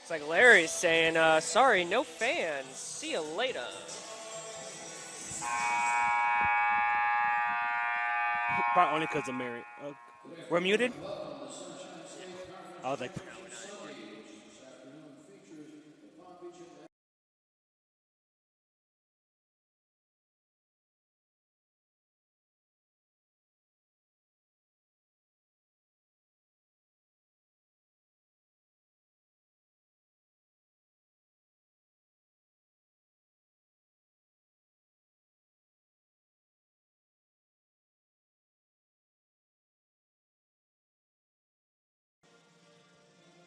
It's like Larry's saying, sorry, no fans. See you later. Probably only because I'm married. We're muted? I was like,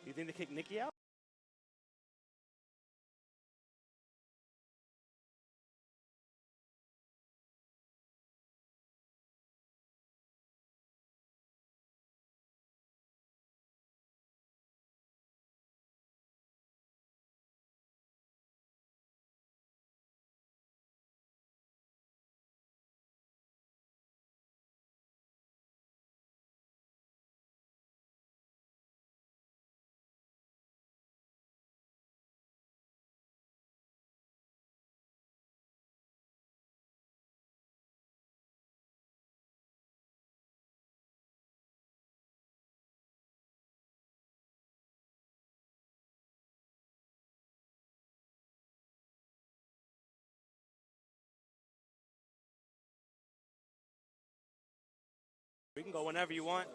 you think they kicked Nikki out? We can go whenever you want.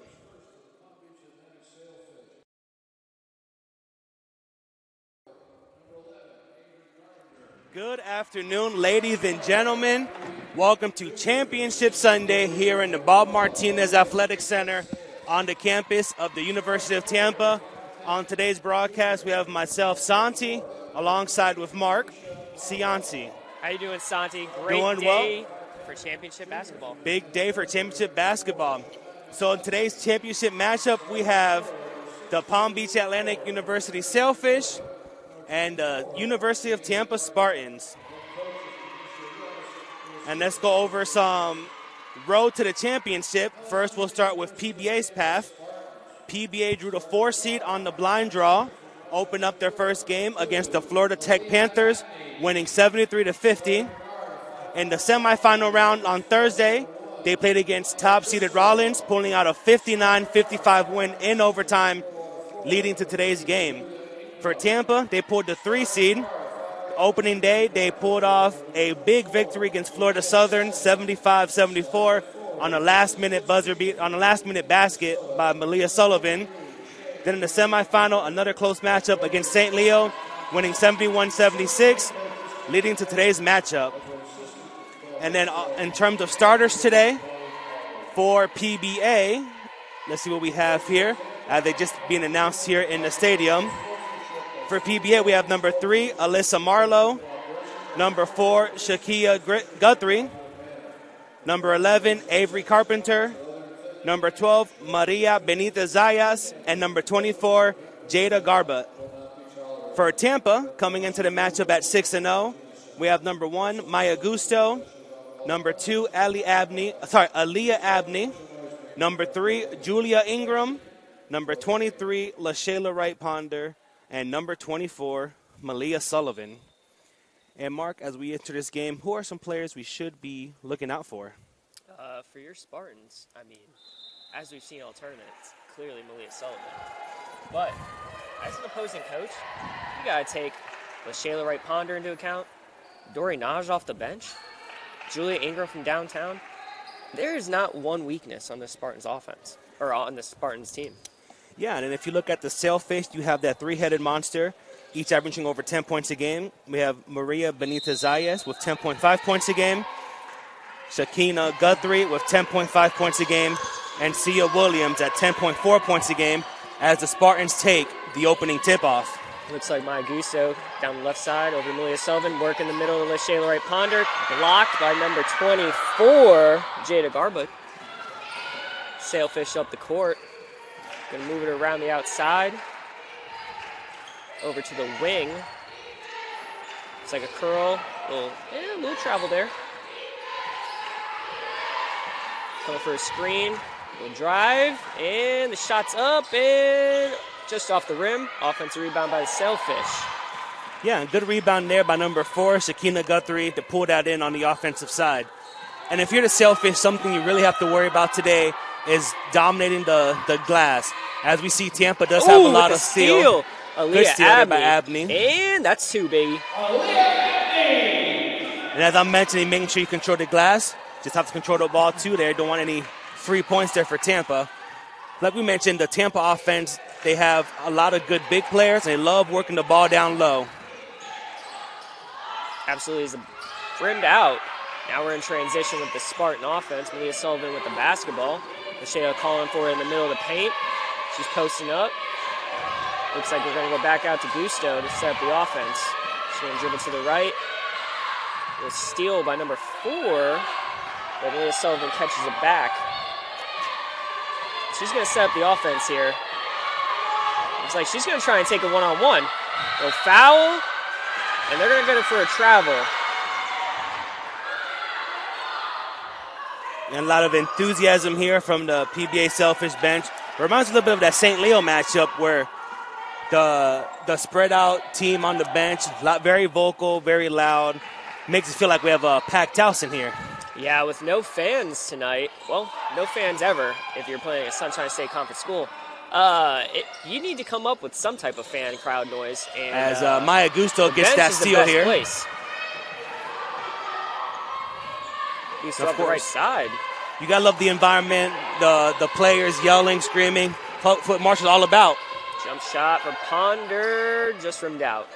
Good afternoon, ladies and gentlemen. Welcome to Championship Sunday here in the Bob Martinez Athletic Center on the campus of the University of Tampa. On today's broadcast, we have myself, Santi, alongside with Mark, Cianci. How you doing, Santi? Great Doing day for championship basketball. Big day for championship basketball. So in today's championship matchup, we have the Palm Beach Atlantic University Sailfish and the University of Tampa Spartans. And let's go over some road to the championship. First, we'll start with PBA's path. PBA drew the 4 seed on the blind draw, opened up their first game against the Florida Tech Panthers, winning 73-50. In the semifinal round on Thursday, they played against top-seeded Rollins, pulling out a 59-55 win in overtime, leading to today's game. For Tampa, they pulled the 3 seed. Opening day, they pulled off a big victory against Florida Southern, 75-74, on a last-minute basket by Malia Sullivan. Then in the semifinal, another close matchup against St. Leo, winning 71-76, leading to today's matchup. And then in terms of starters today, for PBA, let's see what we have here. They just being announced here in the stadium. For PBA, we have number 3, Alyssa Marlowe. Number 4, Shakia Guthrie. Number 11, Avery Carpenter. Number 12, Maria Benita Zayas. And number 24, Jada Garbutt. For Tampa, coming into the matchup at 6-0, we have number 1, Maya Gusto. Number 2, Aaliyah Abney. Number 3, Julia Ingram. Number 23, LaShayla Wright Ponder. And number 24, Malia Sullivan. And Mark, as we enter this game, who are some players we should be looking out for? For your Spartans, I mean, as we've seen all tournaments, clearly Malia Sullivan. But as an opposing coach, you got to take LaShayla Wright Ponder into account, Dori Naj off the bench, Julia Ingram from downtown. There is not one weakness on the Spartans offense, or on the Spartans team. Yeah, and if you look at the Sailfish, you have that 3-headed monster, each averaging over 10 points a game. We have Maria Benita Zayas with 10.5 points a game, Shakina Guthrie with 10.5 points a game, and Sia Williams at 10.4 points a game as the Spartans take the opening tip-off. Looks like Maya Gusto down the left side over Malia Sullivan, work in the middle of LaShayla Wright Ponder, blocked by number 24, Jada Garbutt. Sailfish up the court. Going to move it around the outside. Over to the wing. It's like a curl. A little travel there. Coming for a screen. Little drive. And the shot's up. And just off the rim. Offensive rebound by the Sailfish. Yeah, good rebound there by number 4, Shakina Guthrie, to pull that in on the offensive side. And if you're the Sailfish, something you really have to worry about today is dominating the glass. As we see, Tampa does have a lot of steal. Good steal there by Abney. And that's 2, baby. And as I'm mentioning, making sure you control the glass. Just have to control the ball, too, there. Don't want any free points there for Tampa. Like we mentioned, the Tampa offense, they have a lot of good big players, and they love working the ball down low. Absolutely is rimmed out. Now we're in transition with the Spartan offense. Malia Sullivan with the basketball. Michelle calling for her in the middle of the paint. She's posting up. Looks like we're going to go back out to Gusto to set up the offense. She's going to dribble to the right. A steal by number 4. But Malia Sullivan catches it back. She's going to set up the offense here. Looks like she's going to try and take a one-on-one. No foul. And they're going to get it for a travel. And a lot of enthusiasm here from the PBA Sailfish bench. Reminds me a little bit of that St. Leo matchup where the spread out team on the bench, very vocal, very loud. Makes it feel like we have a packed house in here. Yeah, with no fans tonight. Well, no fans ever if you're playing a Sunshine State Conference school. You need to come up with some type of fan crowd noise. And, as Maya Gusto gets that steal here. Place. Gusto up the right side. You got to love the environment, the players yelling, screaming. Foot Marshall's all about. Jump shot for Ponder, just rimmed out.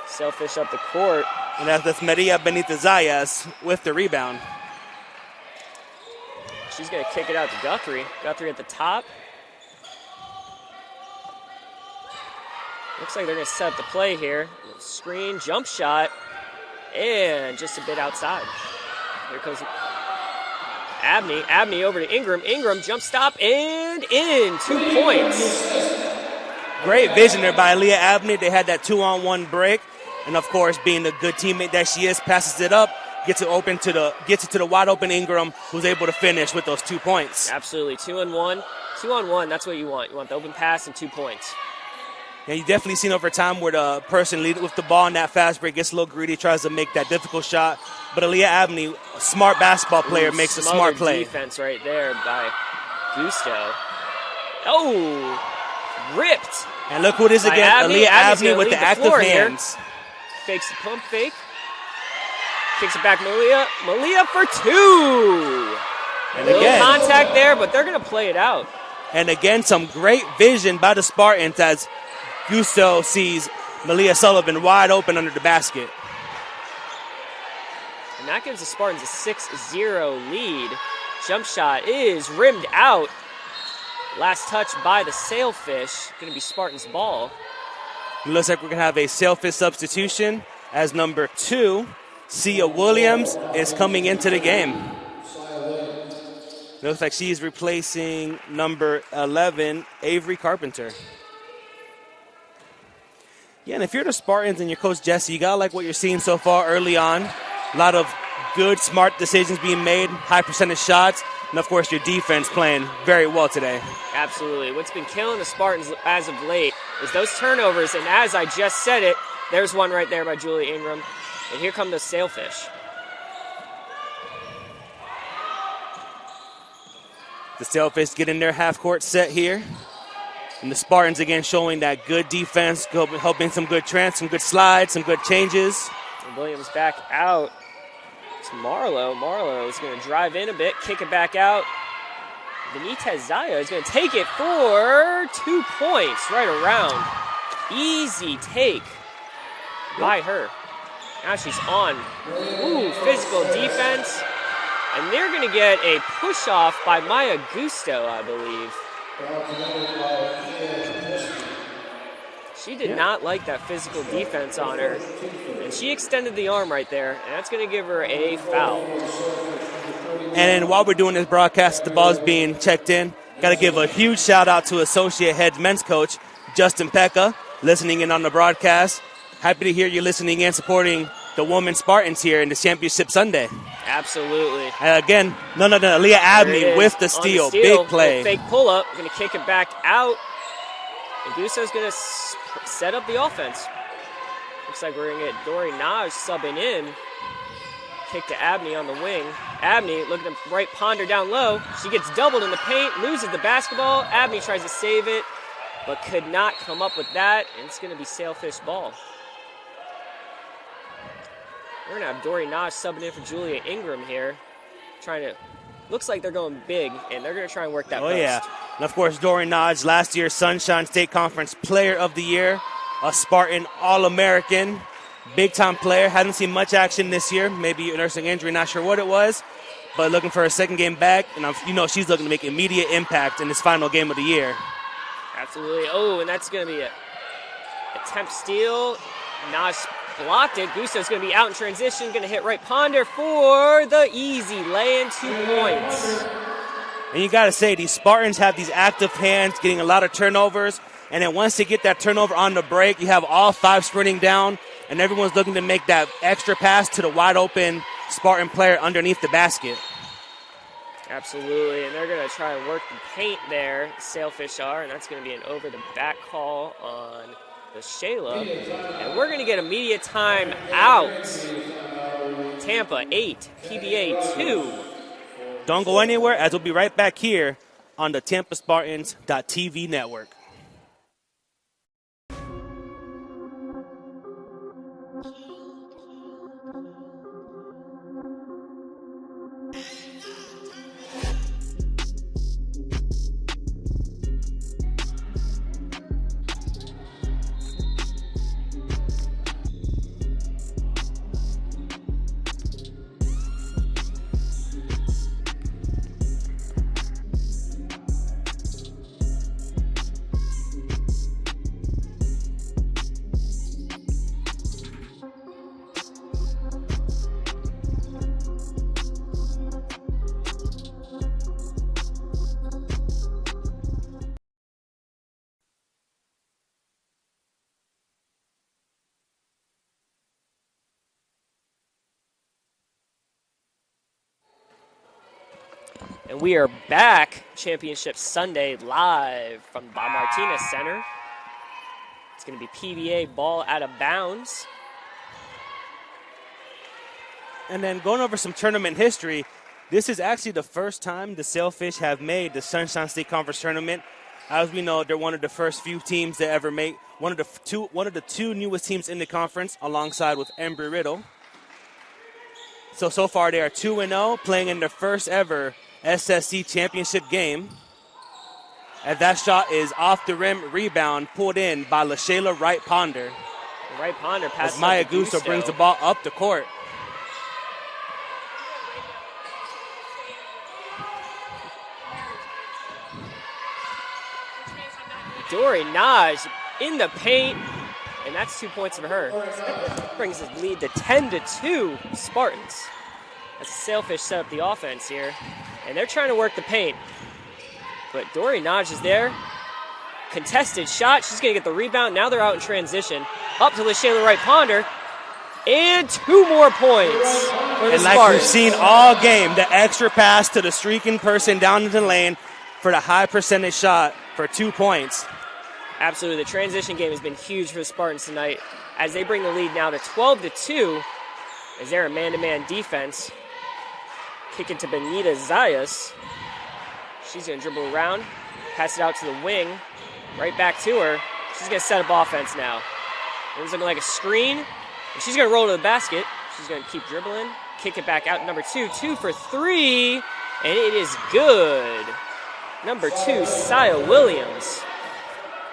Sailfish up the court. And that's Maria Benitez Zayas with the rebound. She's going to kick it out to Guthrie. Guthrie at the top. Looks like they're going to set up the play here. Screen, jump shot, and just a bit outside. Here comes Abney. Abney over to Ingram. Ingram, jump stop, and in. 2 points. Great vision there by Leah Abney. They had that 2-on-1 break. And, of course, being the good teammate that she is, passes it up, gets it to the wide open Ingram, who's able to finish with those 2 points. Absolutely. 2-on-1. 2-on-1, that's what you want. You want the open pass and 2 points. And you definitely seen over time where the person leading with the ball in that fast break gets a little greedy, tries to make that difficult shot. But Aaliyah Abney, a smart basketball player, makes a smart play. Defense right there by Gusto. Oh, ripped. And look who it is again, Aaliyah Abney with the active hands. Here. Fakes the pump fake. Kicks it back Malia. Malia for 2. And again, contact there, but they're going to play it out. And again, some great vision by the Spartans as Gusto sees Malia Sullivan wide open under the basket. And that gives the Spartans a 6-0 lead. Jump shot is rimmed out. Last touch by the Sailfish. Going to be Spartans' ball. It looks like we're going to have a Sailfish substitution as number 2, Sia Williams, is coming into the game. It looks like she's replacing number 11, Avery Carpenter. Yeah, and if you're the Spartans and your coach Jesse, you got to like what you're seeing so far early on. A lot of good, smart decisions being made, high percentage shots, and, of course, your defense playing very well today. Absolutely. What's been killing the Spartans as of late is those turnovers, and as I just said it, there's one right there by Julie Ingram. And here come the Sailfish. The Sailfish getting their half-court set here. And the Spartans, again, showing that good defense, helping some good some good slides, some good changes. And Williams back out to Marlowe. Marlowe is going to drive in a bit, kick it back out. Benitez Zaya is going to take it for 2 points right around. Easy take by her. Now she's on. Ooh, physical defense. And they're going to get a push-off by Maya Gusto, I believe. She did not like that physical defense on her. And she extended the arm right there, and that's going to give her a foul. And while we're doing this broadcast, the ball's being checked in. Got to give a huge shout-out to Associate Head Men's Coach Justin Pekka, listening in on the broadcast. Happy to hear you listening in, supporting the women's Spartans here in the championship Sunday. Absolutely. And again, Leah Abney with the steal. Big play. Fake pull-up. Going to kick it back out. And Gusso's going to set up the offense. Looks like we're going to get Dory Naj subbing in. Kick to Abney on the wing. Abney looking to right Ponder down low. She gets doubled in the paint, loses the basketball. Abney tries to save it, but could not come up with that. And it's going to be Sailfish ball. We're going to have Dory Naj subbing in for Julia Ingram here. Looks like they're going big, and they're going to try and work that post. Yeah. And, of course, Dory Naj, last year's Sunshine State Conference Player of the Year, a Spartan All-American, big-time player. Hasn't seen much action this year, maybe a nursing injury, not sure what it was, but looking for a second game back, and she's looking to make immediate impact in this final game of the year. Absolutely. Oh, and that's going to be a attempt steal. Naj blocked it. Gusso's going to be out in transition, going to hit right Ponder for the easy lay-in 2 points. And you got to say, these Spartans have these active hands, getting a lot of turnovers, and then once they get that turnover on the break, you have all 5 sprinting down, and everyone's looking to make that extra pass to the wide-open Spartan player underneath the basket. Absolutely, and they're going to try and work the paint there, Sailfish are, and that's going to be an over-the-back call on the Shayla. And we're going to get immediate time out. Tampa 8, PBA 2. Don't go anywhere, as we'll be right back here on the Tampa Spartans.tv network. And we are back, Championship Sunday, live from the Bob Martinez Center. It's going to be PBA ball out of bounds. And then going over some tournament history, this is actually the first time the Sailfish have made the Sunshine State Conference Tournament. As we know, they're one of the first few teams to ever make one of the two newest teams in the conference, alongside with Embry-Riddle. So far they are 2-0, playing in their first ever SSC championship game. And that shot is off the rim, rebound pulled in by LaShayla Wright Ponder. Wright Ponder passes as Maya Gusto brings the ball up the court. Dory Naj in the paint, and that's 2 points for her. Brings his lead to 10-2 Spartans. As the Sailfish set up the offense here, and they're trying to work the paint. But Dory Naj is there. Contested shot. She's going to get the rebound. Now they're out in transition. Up to LaShayla Wright Ponder. And 2 more points for the And like Spartans. we've seen all game, the extra pass to the streaking person down in the lane for the high percentage shot for 2 points. Absolutely. The transition game has been huge for the Spartans tonight as they bring the lead now to 12-2 as they're a man-to-man defense. Kick it to Benita Zayas. She's going to dribble around, pass it out to the wing, right back to her. She's going to set up offense now. It was looking like a screen, and she's going to roll to the basket. She's going to keep dribbling, kick it back out. Number 2 for 3, and it is good. Number 2, Saya Williams,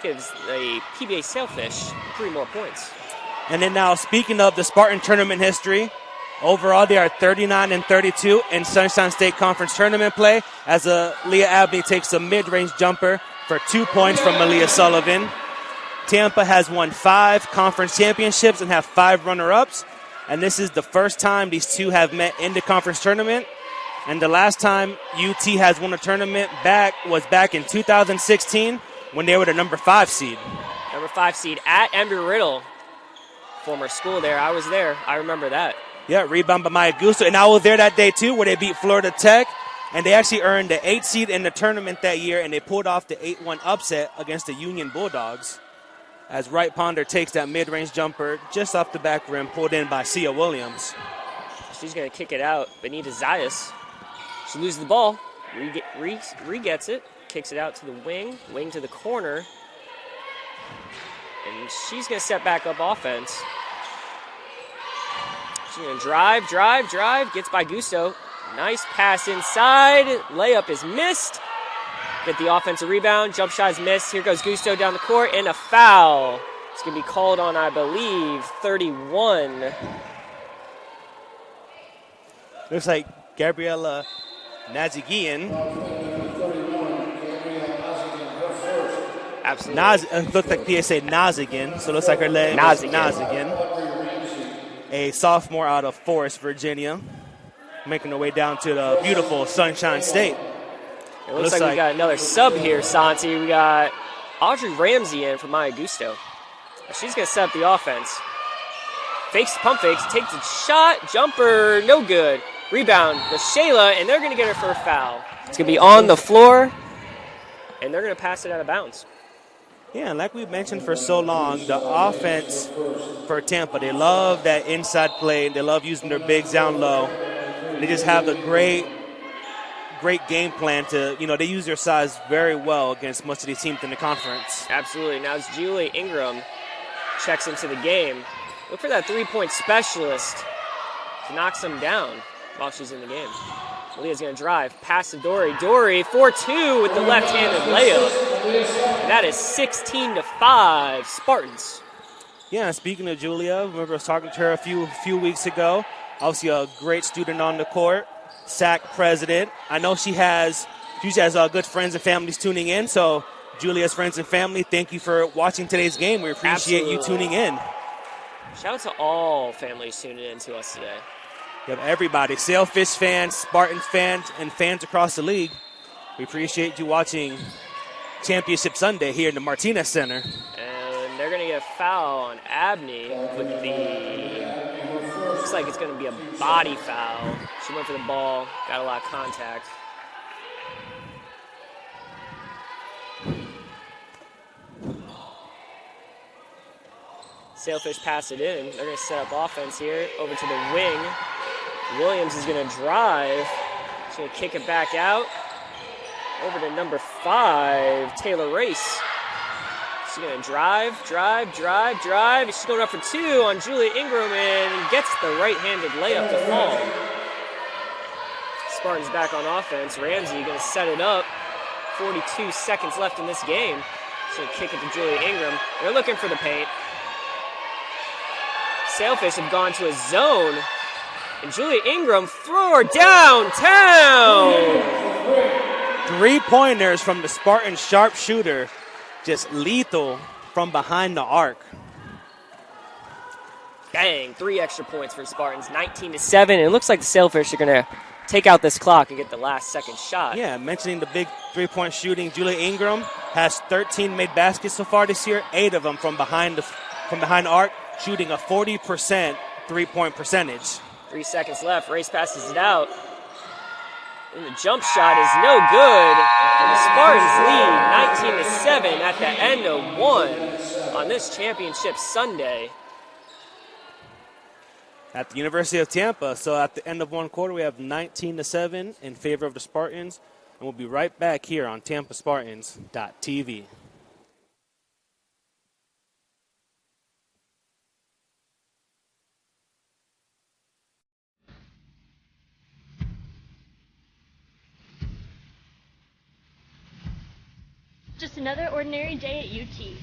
gives the PBA Sailfish 3 more points. And then now, speaking of the Spartan tournament history, overall they are 39-32 in Sunshine State Conference tournament play as Leah Abney takes a mid-range jumper for 2 points from Malia Sullivan. Tampa has won 5 conference championships and have 5 runner-ups. And this is the first time these two have met in the conference tournament. And the last time UT has won a tournament was back in 2016 when they were the number 5 seed. Number 5 seed at Embry-Riddle. Former school there. I was there. I remember that. Yeah, rebound by Maya Gusto. And I was there that day, too, where they beat Florida Tech And they actually earned the 8th seed in the tournament that year, and they pulled off the 8-1 upset against the Union Bulldogs as Wright Ponder takes that mid-range jumper just off the back rim, pulled in by Sia Williams. She's going to kick it out. Benita Zayas. She loses the ball. Re-gets it. Kicks it out to the wing. Wing to the corner. And she's going to step back up offense. She's going to drive. Gets by Gusto. Nice pass inside. Layup is missed. Get the offensive rebound. Jump shot is missed. Here goes Gusto down the court. And a foul. It's going to be called on, I believe, 31. Looks like Gabriella Nazigian. Absolutely. Looks like PSA Nazigan, so it looks like her name is Nazigan. A sophomore out of Forest, Virginia, making her way down to the beautiful Sunshine State. It looks like we got another sub here, Santi. We got Audrey Ramsey in for Maya Gusto. She's going to set up the offense. Pump fakes, takes a shot, jumper, no good. Rebound, LaShayla, and they're going to get her for a foul. It's going to be on the floor, and they're going to pass it out of bounds. Yeah, and like we mentioned for so long, the offense for Tampa, they love that inside play. They love using their bigs down low. They just have a great game plan to, they use their size very well against most of these teams in the conference. Absolutely. Now as Julie Ingram checks into the game, look for that three-point specialist to knock some down while she's in the game. Leah's going to drive. Pass to Dory. Dory, 4-2 with the left-handed layup. And that is 16-5, Spartans. Yeah, speaking of Julia, I remember I was talking to her a few weeks ago. Obviously a great student on the court, SAC president. I know she has good friends and families tuning in, so Julia's friends and family, thank you for watching today's game. We appreciate you tuning in. Shout out to all families tuning in to us today. You have everybody, Sailfish fans, Spartans fans, and fans across the league. We appreciate you watching Championship Sunday here in the Martinez Center. And they're going to get a foul on Abney with looks like it's going to be a body foul. She went for the ball, got a lot of contact. Sailfish pass it in. They're going to set up offense here over to the wing. Williams is going to drive. She's going to kick it back out. Over to number 5, Taylor Race. She's going to drive. She's going up for 2 on Julia Ingram and gets the right-handed layup to fall. Spartans back on offense. Ramsey going to set it up. 42 seconds left in this game. She's going to kick it to Julia Ingram. They're looking for the paint. Sailfish have gone to a zone. And Julia Ingram threw her downtown. 3-pointers from the Spartan sharpshooter. Just lethal from behind the arc. Bang, 3 extra points for Spartans, 19-7. And it looks like the Sailfish are going to take out this clock and get the last second shot. Yeah, mentioning the big 3-point shooting, Julia Ingram has 13 made baskets so far this year, 8 of them from behind the arc, shooting a 40% 3-point percentage. 3 seconds left. Race passes it out. And the jump shot is no good. And the Spartans lead 19-7 at the end of 1 on this championship Sunday. At the University of Tampa. So at the end of 1 quarter, we have 19-7 in favor of the Spartans. And we'll be right back here on TampaSpartans.tv. Just another ordinary day at UT.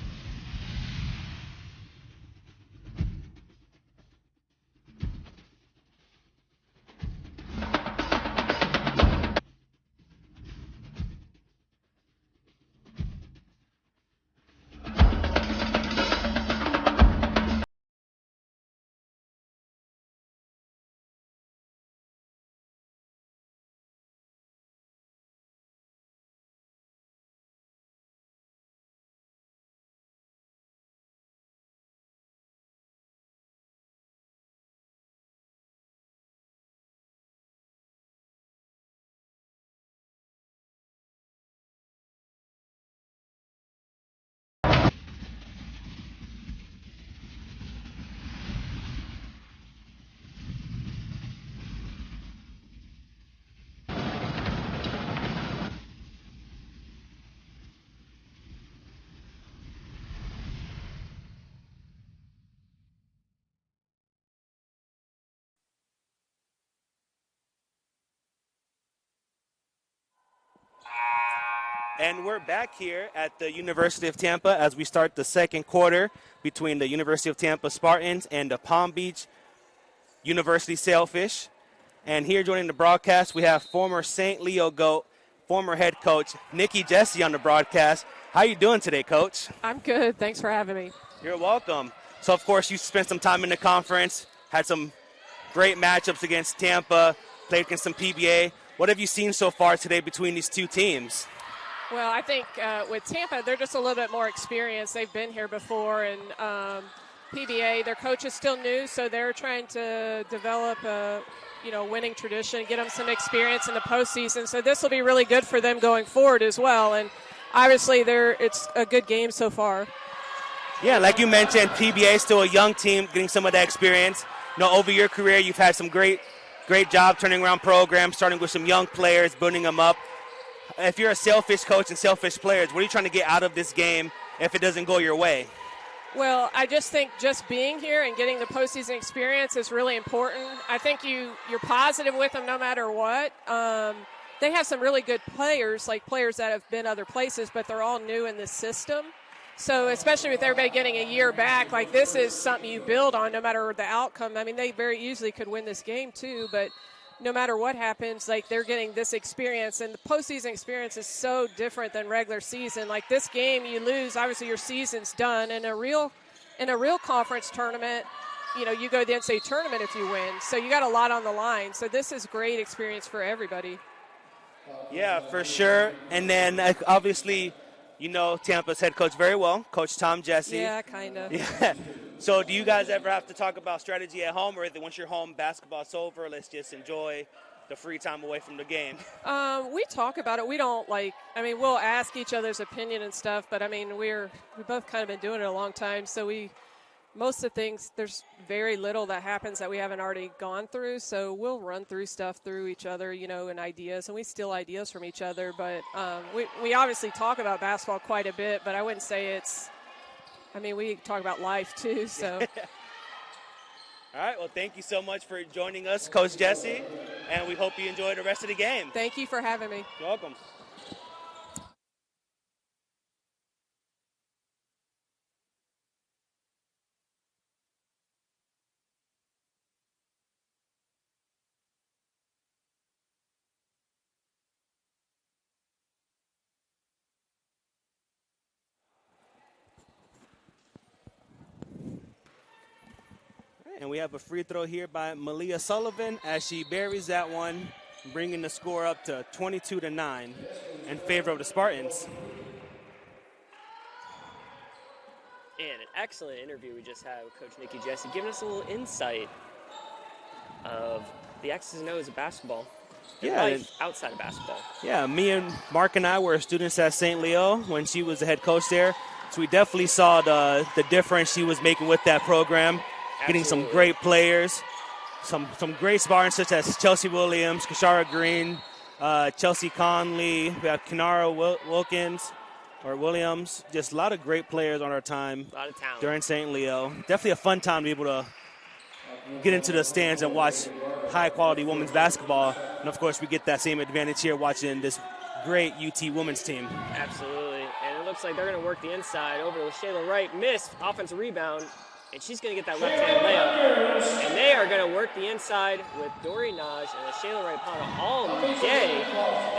And we're back here at the University of Tampa as we start the second quarter between the University of Tampa Spartans and the Palm Beach University Sailfish. And here joining the broadcast, we have former St. Leo GOAT, former head coach Nikki Jesse on the broadcast. How you doing today, Coach? I'm good. Thanks for having me. You're welcome. So, of course, you spent some time in the conference, had some great matchups against Tampa, played against some PBA. What have you seen so far today between these two teams? Well, I think with Tampa, they're just a little bit more experienced. They've been here before, and PBA, their coach is still new, so they're trying to develop a winning tradition, get them some experience in the postseason. So this will be really good for them going forward as well. And obviously, it's a good game so far. Yeah, like you mentioned, PBA is still a young team, getting some of that experience. Over your career, you've had some great job turning around programs, starting with some young players, building them up. If you're a Sailfish coach and Sailfish players, what are you trying to get out of this game if it doesn't go your way? Well, I just think just being here and getting the postseason experience is really important. I think you're positive with them no matter what. They have some really good players, like players that have been other places, but they're all new in this system. So especially with everybody getting a year back, like this is something you build on no matter the outcome. I mean, they very easily could win this game too, but no matter what happens, like they're getting this experience, and the postseason experience is so different than regular season. Like this game, you lose, obviously your season's done. In a real conference tournament, you go to the NCAA tournament if you win. So you got a lot on the line. So this is great experience for everybody. Yeah, for sure. And then obviously, Tampa's head coach very well, Coach Tom Jesse. Yeah, kind of. Yeah. So do you guys ever have to talk about strategy at home, or once you're home, basketball's over, let's just enjoy the free time away from the game? We talk about it. We don't we'll ask each other's opinion and stuff, but we've both kind of been doing it a long time. So most of the things, there's very little that happens that we haven't already gone through. So we'll run through stuff through each other, and ideas, and we steal ideas from each other. But we obviously talk about basketball quite a bit, but I wouldn't say we talk about life too, so. All right, well, thank you so much for joining us, Coach Jesse, and we hope you enjoy the rest of the game. Thank you for having me. You're welcome. And we have a free throw here by Malia Sullivan as she buries that one, bringing the score up to 22-9 in favor of the Spartans. And an excellent interview we just had with Coach Nikki Jesse, giving us a little insight of the X's and O's of basketball. Life outside of basketball. Yeah, me and Mark and I were students at St. Leo when she was the head coach there. So we definitely saw the difference she was making with that program. Getting some great players, some great Spartans such as Chelsea Williams, Kashara Green, Chelsea Conley, we have Kenara Williams. Just a lot of great players on our time a lot of talent during St. Leo. Definitely a fun time to be able to get into the stands and watch high-quality women's basketball. And, of course, we get that same advantage here watching this great UT women's team. Absolutely. And it looks like they're going to work the inside over to Shayla Wright. Missed offensive rebound. And she's going to get that left-hand layup. And they are going to work the inside with Dory Naj and Shayla Wright Pana all day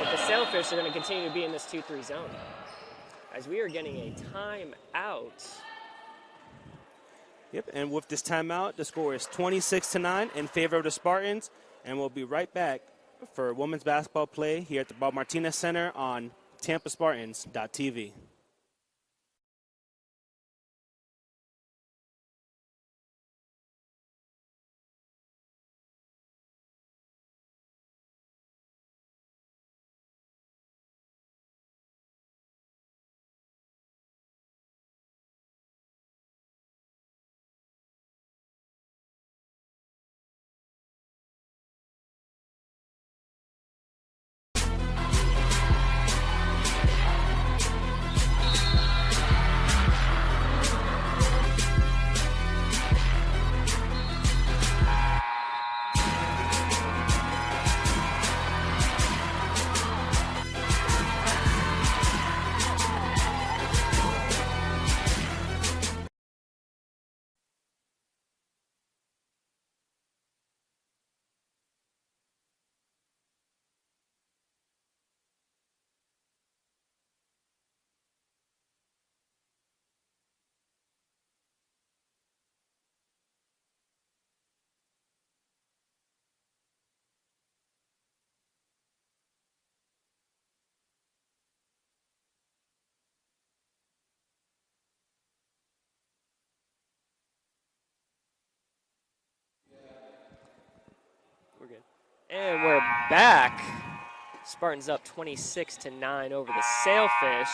if the Sailfish are going to continue to be in this 2-3 zone. As we are getting a timeout. Yep, and with this timeout, the score is 26-9 in favor of the Spartans. And we'll be right back for women's basketball play here at the Bob Martinez Center on TampaSpartans.tv. And we're back. Spartans up 26-9 over the Sailfish.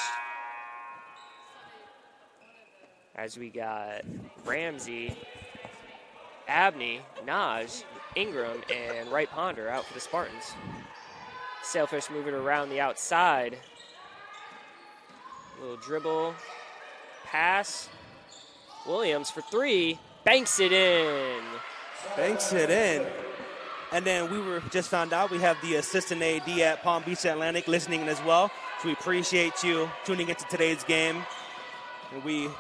As we got Ramsey, Abney, Naj, Ingram, and Wright Ponder out for the Spartans. Sailfish moving around the outside. Little dribble, pass. Williams for three, banks it in. Banks it in. And then we were just found out we have the assistant AD at Palm Beach Atlantic listening as well. So we appreciate you tuning into today's game. And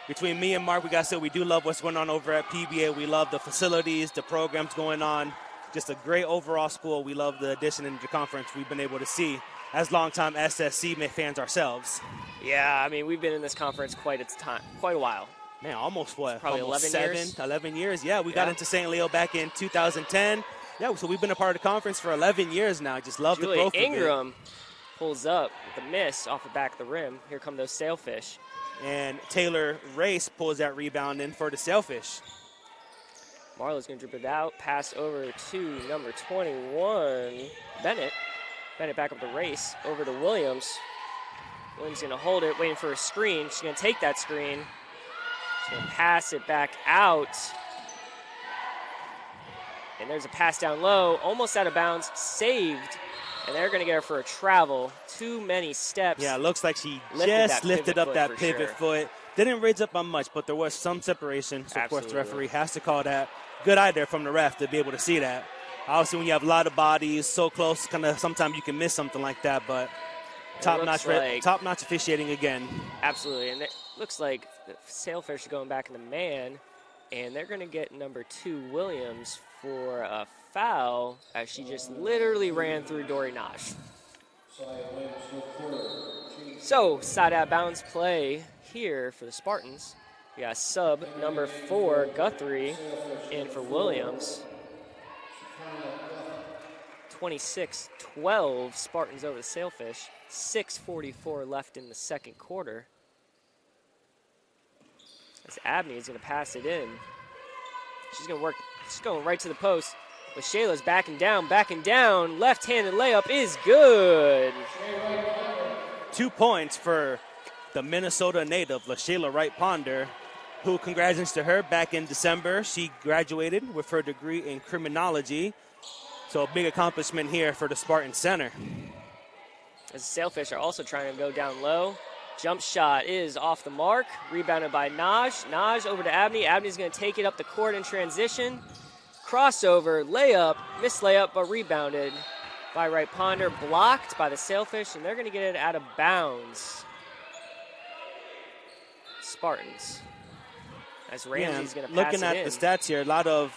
between me and Mark, we got to say we do love what's going on over at PBA. We love the facilities, the programs going on. Just a great overall school. We love the addition into the conference we've been able to see as longtime SSC fans ourselves. Yeah, I mean, we've been in this conference quite a while. Man, almost what? Probably almost 11 years. 11 years. Yeah, we got into St. Leo back in 2010. Yeah, so we've been a part of the conference for 11 years now. Just love the growth of it. Ingram pulls up with a miss off the back of the rim. Here come those Sailfish. And Taylor Race pulls that rebound in for the Sailfish. Marlowe's going to dribble it out. Pass over to number 21, Bennett. Bennett back up the race. Over to Williams. Williams going to hold it, waiting for a screen. She's going to take that screen. She's going to pass it back out. And there's a pass down low. Almost out of bounds. Saved. And they're going to get her for a travel. Too many steps. Yeah, it looks like she just lifted up that pivot foot. Didn't raise up on much, but there was some separation. So, of course, the referee has to call that. Good eye there from the ref to be able to see that. Obviously, when you have a lot of bodies so close, kind of sometimes you can miss something like that, but top-notch officiating again. Absolutely, and it looks like the Sailfish are going back in the man, and they're going to get number 2, Williams, for a foul as she just literally ran through Dory Naj. So, side out bounds play here for the Spartans. We got sub number 4, Guthrie, in for Williams. 26-12, Spartans over the Sailfish. 6:44 left in the second quarter. As Abney is going to pass it in. She's going to work. She's going right to the post. But Shayla's backing down. Left-handed layup is good. 2 points for the Minnesota native, LaShayla Wright Ponder, who, congratulations to her, back in December, she graduated with her degree in criminology. So a big accomplishment here for the Spartan Center. As the Sailfish are also trying to go down low. Jump shot is off the mark. Rebounded by Naj. Naj over to Abney. Abney's going to take it up the court in transition. Crossover, layup, missed layup, but rebounded by Wright Ponder. Blocked by the Sailfish, and they're going to get it out of bounds. Spartans. As Ramsey's going to pass looking it at in. the stats here, a lot of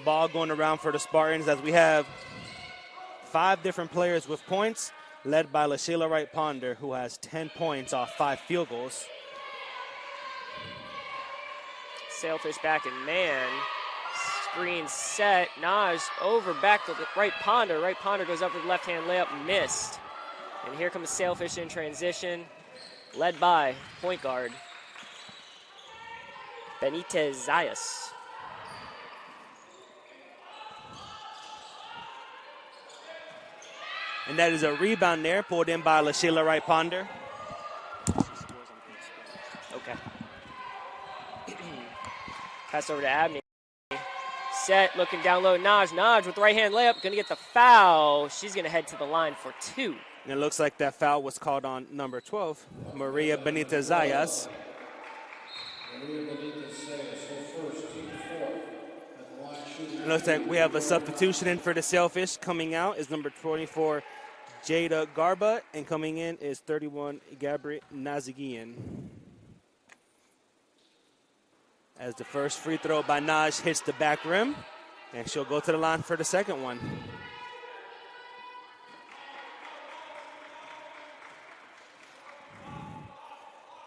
ball going around for the Spartans as we have 5 different players with points, led by LaShayla Wright Ponder, who has 10 points off 5 field goals. Sailfish back in man. Screen set. Naj over back to Wright Ponder. Wright Ponder goes up for the left-hand layup, missed. And here comes Sailfish in transition, led by point guard Benitez Zayas. And that is a rebound there, pulled in by LaShayla Wright Ponder. Okay. Pass over to Abney. Set, looking down low. Naj with the right-hand layup, going to get the foul. She's going to head to the line for 2. And it looks like that foul was called on number 12, Maria Benitez Zayas. It looks like we have a substitution in for the Sailfish. Coming out is number 24, Jada Garba, and coming in is 31, Gabri Nazigian. As the first free throw by Naj hits the back rim, and she'll go to the line for the second one.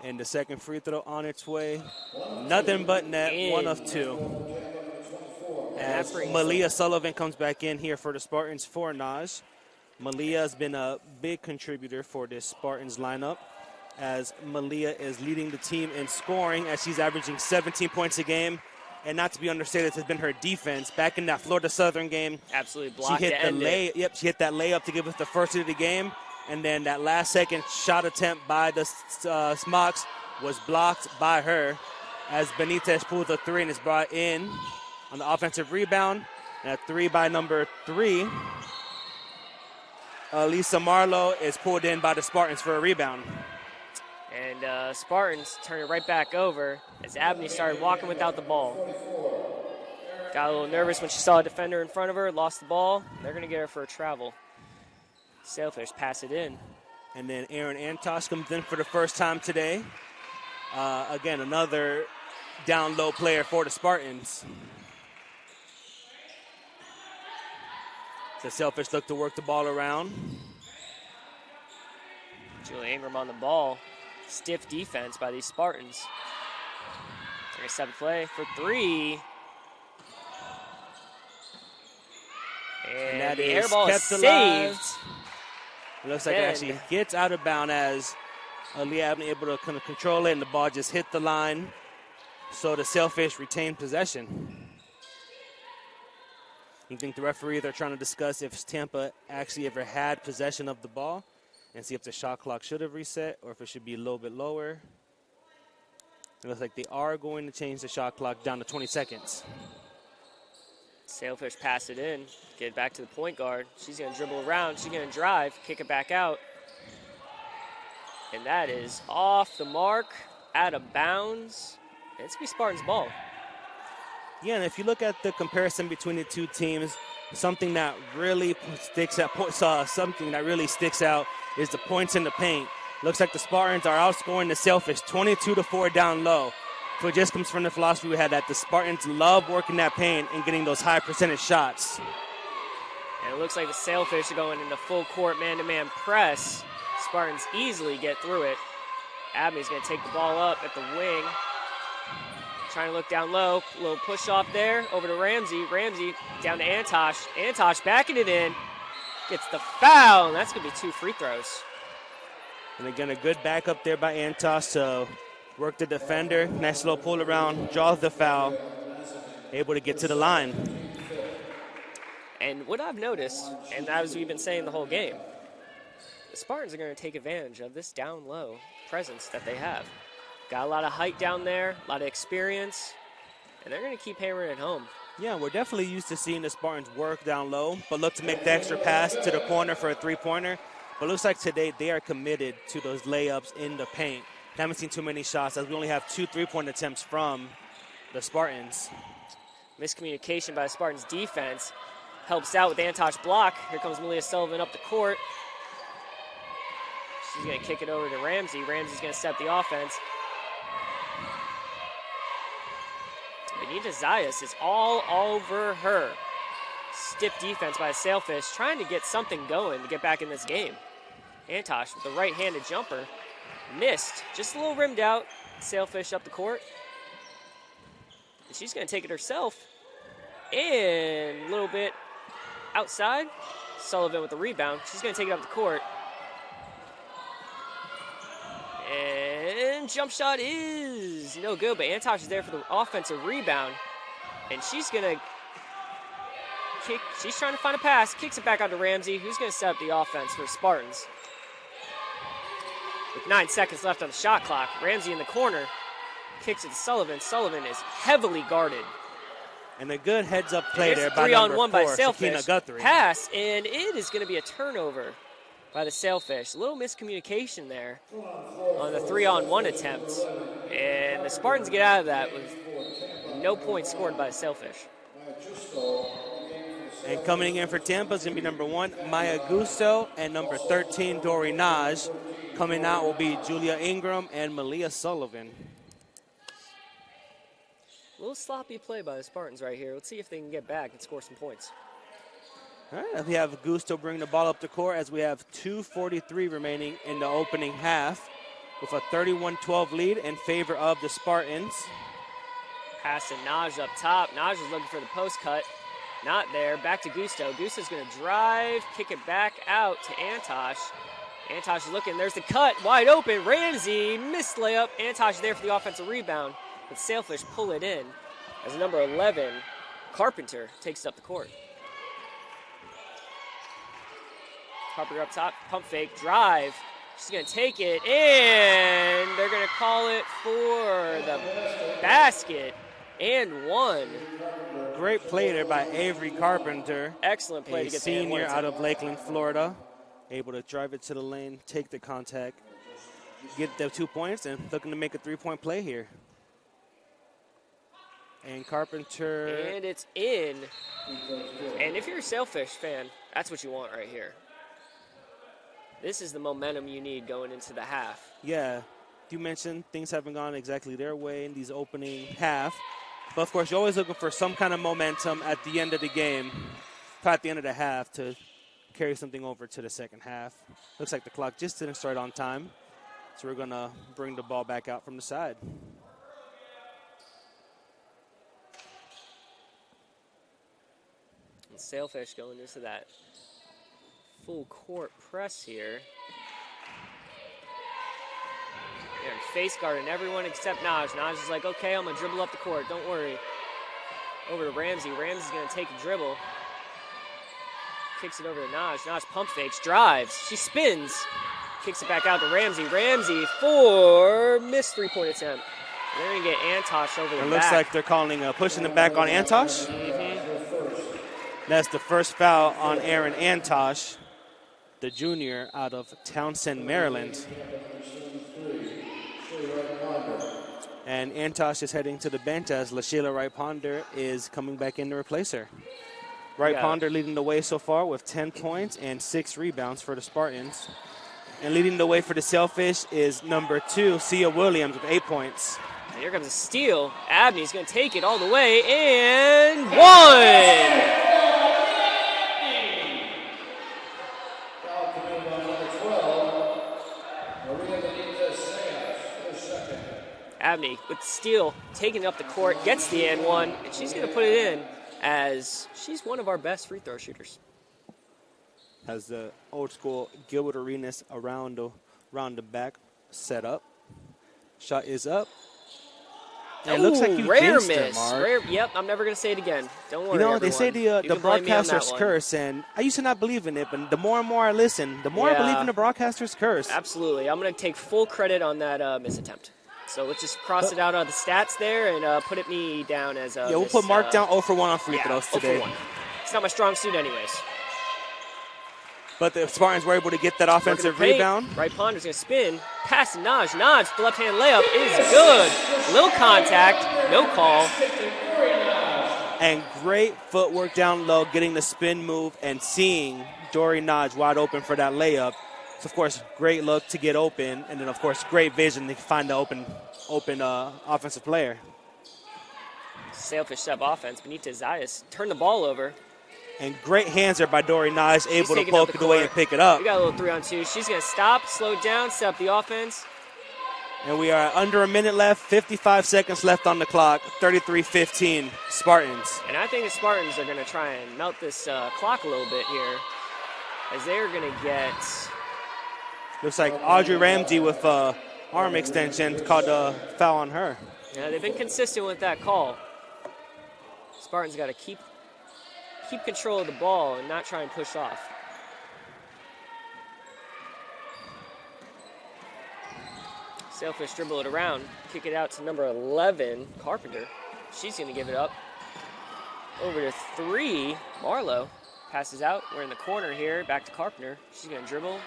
And the second free throw on its way. Nothing but net, 1 of 2. As Malia Sullivan comes back in here for the Spartans for Naj. Malia has been a big contributor for this Spartans lineup, as Malia is leading the team in scoring as she's averaging 17 points a game and not to be understated, has been her defense. Back in that Florida Southern game, Absolutely blocked she hit to end it. Yep, she hit that layup to give us the first hit of the game, and then that last-second shot attempt by the Smocks was blocked by her as Benitez pulls a three and is brought in on the offensive rebound. And a three by number 3. Lisa Marlowe is pulled in by the Spartans for a rebound. And Spartans turn it right back over as Abney started walking without the ball. Got a little nervous when she saw a defender in front of her, lost the ball. They're going to get her for a travel. Sailfish pass it in. And then Aaron Antosh comes in for the first time today. Again, another down low player for the Spartans. The Sailfish look to work the ball around. Julie Ingram on the ball. Stiff defense by these Spartans. They're going to set the play for 3. And that the is air ball is kept saved. alive. It looks like it And- actually gets out of bounds as Leah Abney able to kind of control it, and the ball just hit the line. So the Sailfish retain possession. You think the referees are trying to discuss if Tampa actually ever had possession of the ball and see if the shot clock should have reset or if it should be a little bit lower. It looks like they are going to change the shot clock down to 20 seconds. Sailfish pass it in, get it back to the point guard. She's going to dribble around, she's going to drive, kick it back out. And that is off the mark, out of bounds. And it's going to be Spartans' ball. Yeah, and if you look at the comparison between the two teams, something that really sticks out is the points in the paint. Looks like the Spartans are outscoring the Sailfish 22-4 down low. So it just comes from the philosophy we had that the Spartans love working that paint and getting those high percentage shots. And it looks like the Sailfish are going into full court man-to-man press. Spartans easily get through it. Abney's going to take the ball up at the wing. Trying to look down low. A little push off there. Over to Ramsey. Ramsey down to Antosh. Antosh backing it in. Gets the foul. And that's going to be 2 free throws. And again, a good backup there by Antosh to work the defender. Nice little pull around. Draws the foul. Able to get to the line. And what I've noticed, and as we've been saying the whole game, the Spartans are going to take advantage of this down low presence that they have. Got a lot of height down there, a lot of experience, and they're going to keep hammering it home. Yeah, we're definitely used to seeing the Spartans work down low, but look to make the extra pass to the corner for a three-pointer. But it looks like today they are committed to those layups in the paint. Haven't seen too many shots as we only have 2 3-point attempts from the Spartans. Miscommunication by the Spartans defense helps out with Antosh block. Here comes Malia Sullivan up the court. She's going to kick it over to Ramsey. Ramsey's going to set the offense. Benita Zayas is all over her. Stiff defense by the Sailfish, trying to get something going to get back in this game. Antosh with the right-handed jumper. Missed, just a little rimmed out. Sailfish up the court. And she's going to take it herself. And a little bit outside. Sullivan with the rebound. She's going to take it up the court. And jump shot is no good, but Antosh is there for the offensive rebound. And she's going to kick. She's trying to find a pass. Kicks it back out to Ramsey, who's going to set up the offense for Spartans. With 9 seconds left on the shot clock, Ramsey in the corner. Kicks it to Sullivan. Sullivan is heavily guarded. And a good heads-up play there by 3-on-1 by number 4, Sailfish. Sakina Guthrie. Pass, and it is going to be a turnover by the Sailfish. A little miscommunication there on the 3-on-1 attempt. And the Spartans get out of that with no points scored by the Sailfish. And coming in for Tampa is going to be number 1, Maya Gusto, and number 13, Dori Naj. Coming out will be Julia Ingram and Malia Sullivan. A little sloppy play by the Spartans right here. Let's see if they can get back and score some points. All right, we have Gusto bring the ball up the court as we have 2:43 remaining in the opening half with a 31-12 lead in favor of the Spartans. Pass to Naj up top. Naj is looking for the post cut. Not there. Back to Gusto. Gusto's going to drive, kick it back out to Antosh. Antosh is looking. There's the cut. Wide open. Ramsey. Missed layup. Antosh there for the offensive rebound. But Sailfish pull it in as the number 11, Carpenter, takes up the court. Carpenter up top, pump fake, drive. She's going to take it, and they're going to call it for the basket and one. Great play there by Avery Carpenter. Excellent play to get the and one. Senior out of Lakeland, Florida. Able to drive it to the lane, take the contact, get the 2 points, and looking to make a three-point play here. And Carpenter. And it's in. And if you're a Sailfish fan, that's what you want right here. This is the momentum you need going into the half. Yeah. You mentioned things haven't gone exactly their way in these opening half. But, of course, you're always looking for some kind of momentum at the end of the game, at the end of the half, to carry something over to the second half. Looks like the clock just didn't start on time. So we're going to bring the ball back out from the side. And Sailfish going into that full court press here. And face guarding everyone except Naj. Naj is like, okay, I'm going to dribble up the court. Don't worry. Over to Ramsey. Ramsey's going to take a dribble. Kicks it over to Naj. Naj pump fakes, drives. She spins. Kicks it back out to Ramsey. Ramsey for missed three-point attempt. And they're going to get Antosh over the back. It looks like they're calling pushing them back on Antosh. That's the first foul on Aaron Antosh, the junior out of Townsend, Maryland. And Antosh is heading to the bench as LaShayla Wright-Ponder is coming back in to replace her. Wright-Ponder leading the way so far with 10 points and 6 rebounds for the Spartans. And leading the way for the Sailfish is number 2, Sia Williams, with 8 points. And here comes a steal. Abney's going to take it all the way, and one! Abney with the steal, taking up the court, gets the and one, and she's going to put it in as she's one of our best free throw shooters. Has the old school Gilbert Arenas around the back set up. Shot is up. And it looks like you rare jinxed miss. her, Mark. Rare, yep, I'm never going to say it again. Don't worry, You know, everyone. they say the broadcaster's curse, and I used to not believe in it, but the more and more I listen, the more I believe in the broadcaster's curse. Absolutely. I'm going to take full credit on that misattempt. So let's just cross it out on the stats there and put me down as a we'll put Mark down 0 for 1 on free throws today. 0 for 1. It's not my strong suit anyways. But the Spartans were able to get that offensive rebound. Wright-Ponder's going to spin. Pass to Naj. Naj, the left-hand layup is good. Little contact, no call. And great footwork down low, getting the spin move and seeing Dory Naj wide open for that layup. So, of course, great look to get open. And then, of course, great vision to find the open offensive player. Sailfish sub offense. Benita Zayas turned the ball over. And great hands there by Dory Naj, able to poke it away and pick it up. We got a little 3-on-2. She's going to stop, slow down, set up the offense. And we are under a minute left, 55 seconds left on the clock, 33-15 Spartans. And I think the Spartans are going to try and melt this clock a little bit here, as they're going to get... Looks like Audrey Ramsey with arm extension called a foul on her. Yeah, they've been consistent with that call. Spartans got to keep control of the ball and not try and push off. Sailfish dribble it around, kick it out to number 11, Carpenter. She's going to give it up. Over to 3, Marlowe. Passes out. We're in the corner here. Back to Carpenter. She's going to dribble.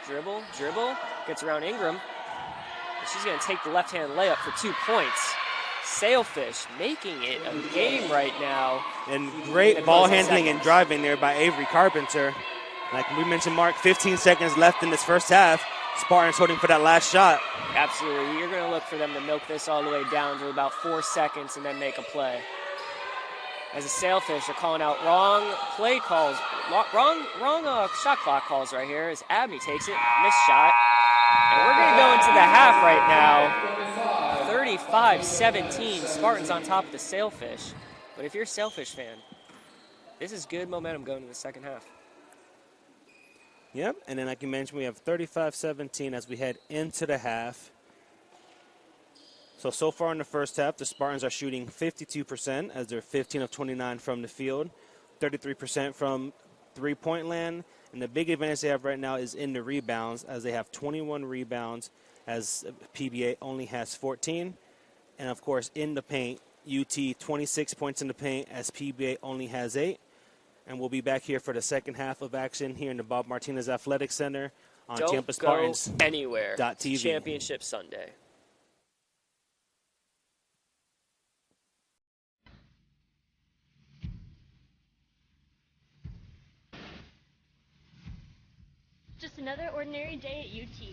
Gets around Ingram. And she's going to take the left-hand layup for 2 points. Sailfish making it a game right now. And great ball handling and driving there by Avery Carpenter. Like we mentioned, Mark, 15 seconds left in this first half. Spartans holding for that last shot. Absolutely. You're going to look for them to milk this all the way down to about 4 seconds and then make a play. As the Sailfish are calling out wrong play calls, wrong shot clock calls right here as Abney takes it, missed shot. And we're going to go into the half right now. 35-17, Spartans on top of the Sailfish. But if you're a Sailfish fan, this is good momentum going into the second half. Yep, and then like you mentioned, we have 35-17 as we head into the half. So far in the first half, the Spartans are shooting 52% as they're 15 of 29 from the field, 33% from three-point land, and the big advantage they have right now is in the rebounds as they have 21 rebounds as PBA only has 14. And, of course, in the paint, UT 26 points in the paint as PBA only has 8. And we'll be back here for the second half of action here in the Bob Martinez Athletic Center on Tampa Spartans. Don't go anywhere. TV. Championship Sunday. Just another ordinary day at UT.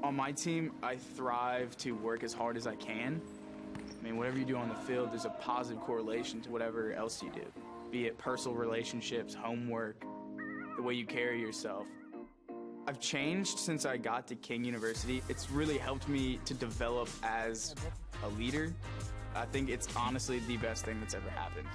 On my team, I thrive to work as hard as I can. I mean, whatever you do on the field, there's a positive correlation to whatever else you do, be it personal relationships, homework, the way you carry yourself. I've changed since I got to King University. It's really helped me to develop as a leader. I think it's honestly the best thing that's ever happened.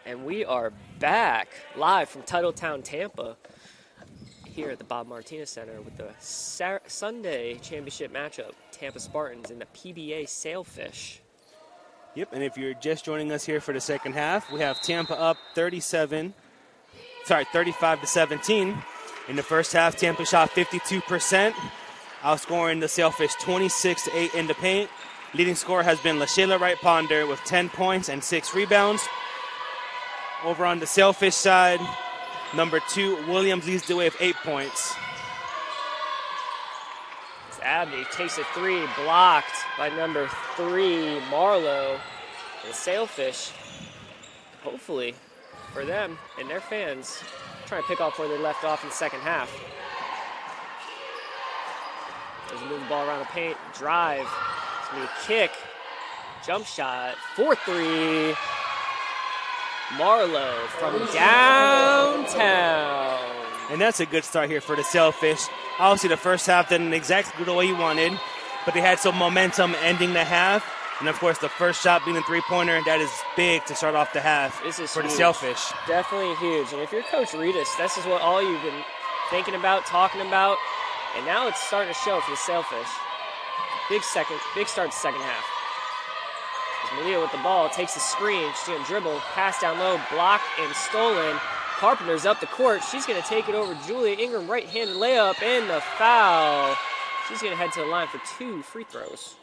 And we are back live from Titletown, Tampa, here at the Bob Martinez Center with the Sunday championship matchup, Tampa Spartans and the PBA Sailfish. Yep, and if you're just joining us here for the second half, we have Tampa up 35-17. In the first half, Tampa shot 52%, outscoring the Sailfish 26-8 in the paint. Leading scorer has been LaShayla Wright Ponder with 10 points and 6 rebounds. Over on the Sailfish side, number 2, Williams leads the way with 8 points. As Abney takes a 3, blocked by number 3, Marlowe. The Sailfish, hopefully for them and their fans, trying to pick off where they left off in the second half. As they move the ball around the paint, drive, it's going to be a kick, jump shot, 4-3. Marlowe from downtown. And that's a good start here for the Sailfish. Obviously, the first half didn't exactly go the way you wanted, but they had some momentum ending the half. And, of course, the first shot being a three-pointer, that is big to start off the half this is for huge. The Sailfish. Definitely huge. And if you're Coach Reedus, this is what all you've been thinking about, talking about, and now it's starting to show for the Sailfish. Big start to second half. Malia with the ball, takes the screen, she's going to dribble, pass down low, blocked and stolen. Carpenter's up the court, she's going to take it over Julia Ingram, right-handed layup, and the foul. She's going to head to the line for 2 free throws.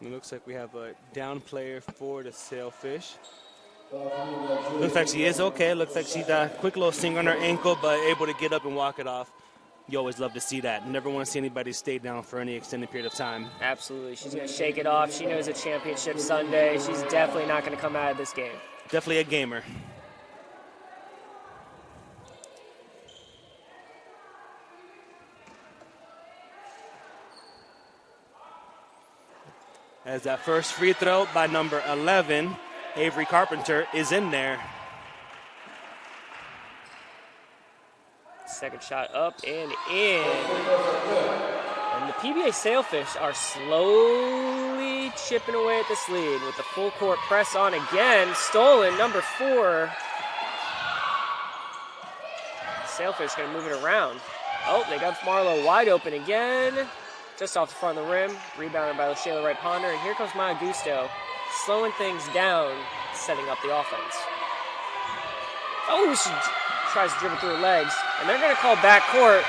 It looks like we have a down player for the Sailfish. Looks like she is okay, looks like she got a quick little sting on her ankle, but able to get up and walk it off. You always love to see that. Never want to see anybody stay down for any extended period of time. Absolutely. She's going to shake it off. She knows it's championship Sunday. She's definitely not going to come out of this game. Definitely a gamer. As that first free throw by number 11, Avery Carpenter, is in there. Second shot up and in. And the PBA Sailfish are slowly chipping away at this lead with the full court press on again. Stolen, number 4. Sailfish going to move it around. Oh, they got Marlowe wide open again. Just off the front of the rim. Rebounded by LaShayla Wright Ponder. And here comes Maya Gusto, slowing things down, setting up the offense. Oh, she tries to dribble through her legs, and they're going to call backcourt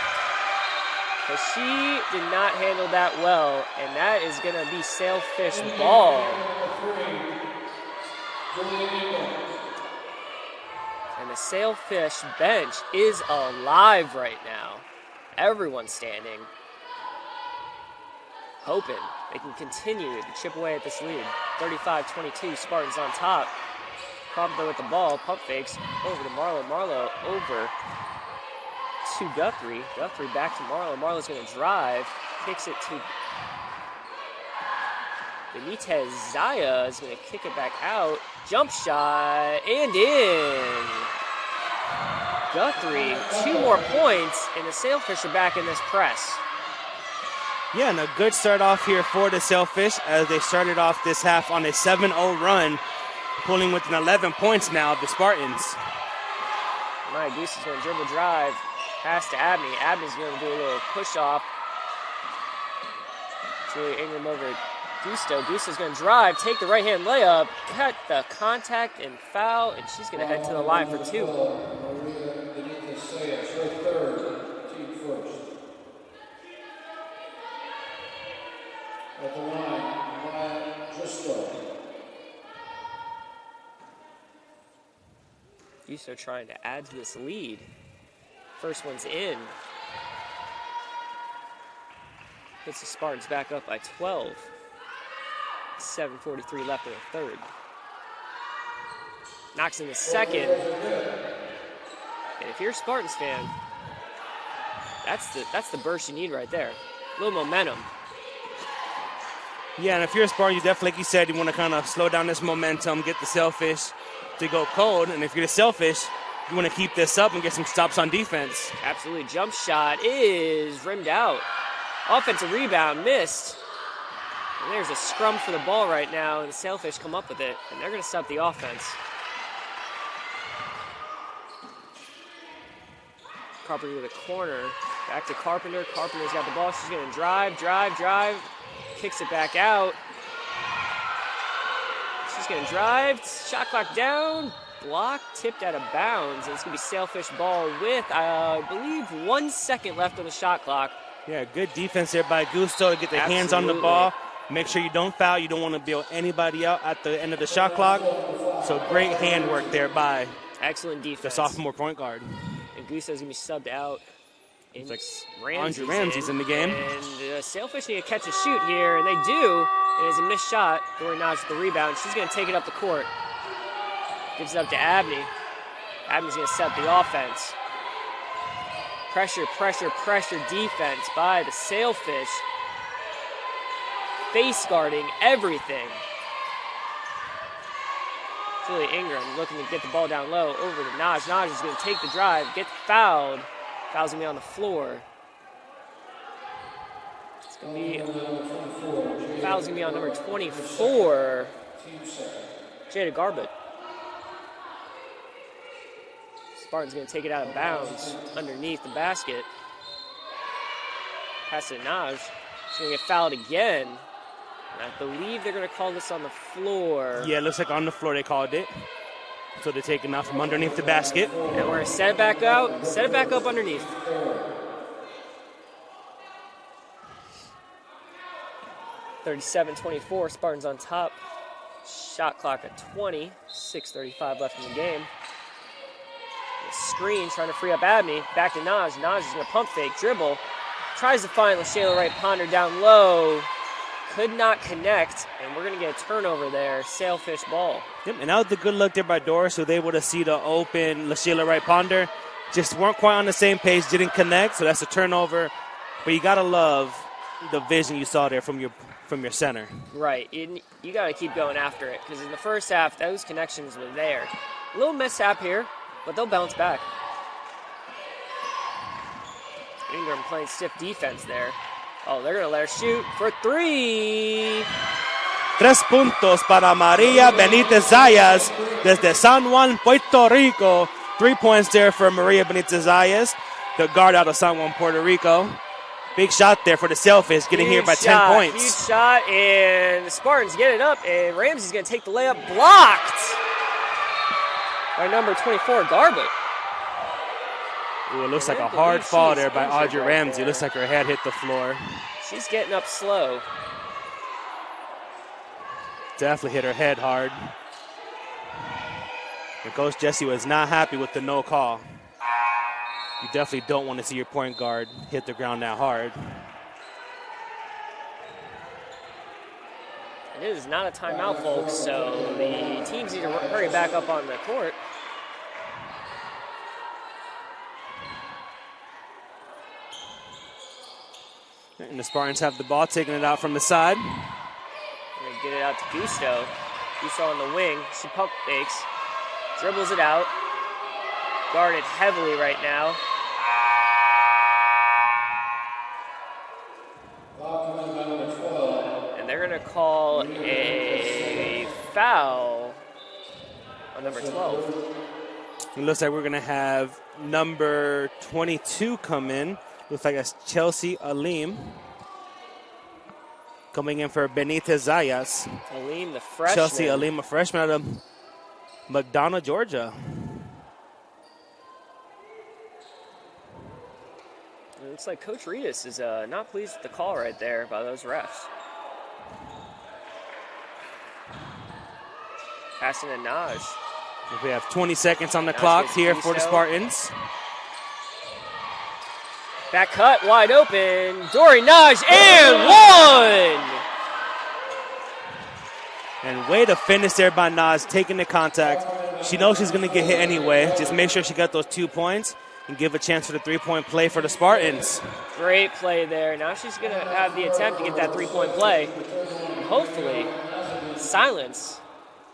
because she did not handle that well, and that is going to be Sailfish ball. And the Sailfish bench is alive right now. Everyone's standing, hoping they can continue to chip away at this lead. 35-22, Spartans on top. Carpenter with the ball, pump fakes, over to Marlowe. Marlowe over to Guthrie. Guthrie back to Marlowe. Marlowe's going to drive, kicks it to Benitez. Zaya is going to kick it back out. Jump shot, and in. Guthrie, 2 more points, and the Sailfish are back in this press. Yeah, and a good start off here for the Sailfish as they started off this half on a 7-0 run. Pulling within 11 points now of the Spartans. Maya Goose is going to dribble drive. Pass to Abney. Abney's going to do a little push off. Julia Ingram over Gusto. Gusto's going to drive, take the right-hand layup, cut the contact and foul, and she's going to head to the line for 2. At the line, Maya Gusto. Gusto trying to add to this lead. First one's in. Puts the Spartans back up by 12. 7:43 left in the third. Knocks in the second. And if you're a Spartans fan, that's the burst you need right there. A little momentum. Yeah, and if you're a Spartan, you definitely, like you said, you want to kind of slow down this momentum, get the Sailfish to go cold. And if you're the Sailfish, you want to keep this up and get some stops on defense. Absolutely. Jump shot is rimmed out. Offensive rebound missed. And there's a scrum for the ball right now, and the Sailfish come up with it, and they're going to stop the offense. Carpenter to the corner. Back to Carpenter. Carpenter's got the ball. She's going to drive. Kicks it back out. She's going to drive. Shot clock down. Block tipped out of bounds. And it's going to be Sailfish ball with, I believe, 1 second left on the shot clock. Yeah, good defense there by Gusto to get their hands on the ball. Make sure you don't foul. You don't want to bail anybody out at the end of the shot clock. So great handwork there by excellent defense. The sophomore point guard. And Gusto's going to be subbed out. It's like Andre Ramsey's in the game. And Sailfish need to catch a shoot here, and they do. And it's a missed shot. Dory Nodge with the rebound. She's going to take it up the court. Gives it up to Abney. Abney's going to set the offense. Pressure defense by the Sailfish. Face guarding everything. Julie Ingram looking to get the ball down low over to Naj. Naj is going to take the drive, get fouled. Foul's going to be on the floor. It's going to be, foul's going to be on number 24, Jada Garbett. Spartan's going to take it out of bounds underneath the basket. Pass it to Naj. She's going to get fouled again. And I believe they're going to call this on the floor. Yeah, it looks like on the floor they called it. So they're taking out from underneath the basket. And we're going to set it back out, set it back up underneath. (37-24), Spartans on top. Shot clock at 20, 6:35 left in the game. Screen trying to free up Abney. Back to Naj. Naj is going to pump fake, dribble. Tries to find LaShayla Wright Ponder down low. Could not connect, and we're going to get a turnover there. Sailfish ball. Yep, and that was the good look there by Doris, so they able to see the open LaShayla Wright Ponder. Just weren't quite on the same page, didn't connect, so that's a turnover. But you got to love the vision you saw there from your center. Right. You got to keep going after it, because in the first half, those connections were there. A little mishap here, but they'll bounce back. Ingram playing stiff defense there. Oh, they're going to let her shoot for three. 3 puntos para Maria Benitez Zayas desde San Juan, Puerto Rico. 3 points there for Maria Benitez Zayas, the guard out of San Juan, Puerto Rico. Big shot there for the Sailfish, getting here by 10 points. Huge shot, and the Spartans get it up, and Ramsey's going to take the layup, blocked by number 24, Garbett. Ooh, it looks like a hard fall there by Audrey Ramsey. Looks like her head hit the floor. She's getting up slow. Definitely hit her head hard. And Coach Jesse was not happy with the no call. You definitely don't want to see your point guard hit the ground that hard. It is not a timeout, folks, so the teams need to hurry back up on the court. And the Spartans have the ball, taking it out from the side. We're going to get it out to Gusto. Gusto on the wing. She pump fakes. Dribbles it out. Guarded heavily right now. And they're going to call a foul on number 12. It looks like we're going to have number 22 come in. Looks like that's Chelsea Alim coming in for Benitez Zayas. Alim, the freshman. Chelsea Alim, a freshman out of McDonough, Georgia. It looks like Coach Reedus is not pleased with the call right there by those refs. Passing to Naj. We have 20 seconds on the clock here for the Spartans. Back cut, wide open. Dory Naj, and one! And way to finish there by Naj, taking the contact. She knows she's going to get hit anyway. Just make sure she got those 2 points and give a chance for the 3-point play for the Spartans. Great play there. Now she's going to have the attempt to get that 3-point play. And hopefully, silence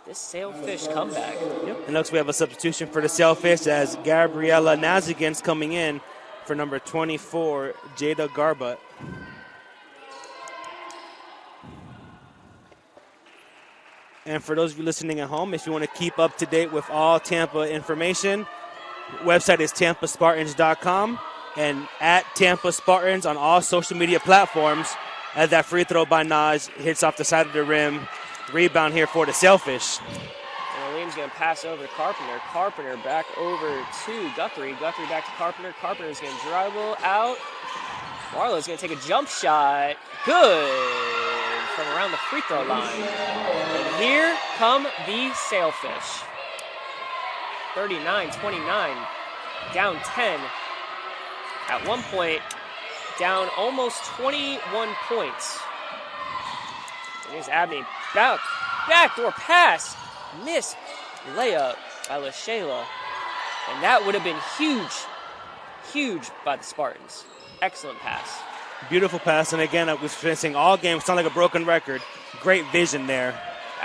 this Sailfish comeback. Yep. And looks we have a substitution for the Sailfish as Gabriella Nazigan's coming in for number 24, Jada Garbutt. And for those of you listening at home, if you want to keep up to date with all Tampa information, Website is tampaspartans.com and at Tampa Spartans on all social media platforms as that free throw by Naj hits off the side of the rim. Rebound here for the Sailfish. And Aleem's going to pass over to Carpenter. Carpenter back over to Guthrie. Guthrie back to Carpenter. Carpenter's going to dribble out. Marlowe's going to take a jump shot. Good from around the free throw line. And here come the Sailfish. 39-29, down 10. At one point, down almost 21 points. And here's Abney. Backdoor pass. Missed layup by LaShayla. And that would have been huge by the Spartans. Excellent pass. Beautiful pass. And again, we've been saying all game, sound like a broken record. Great vision there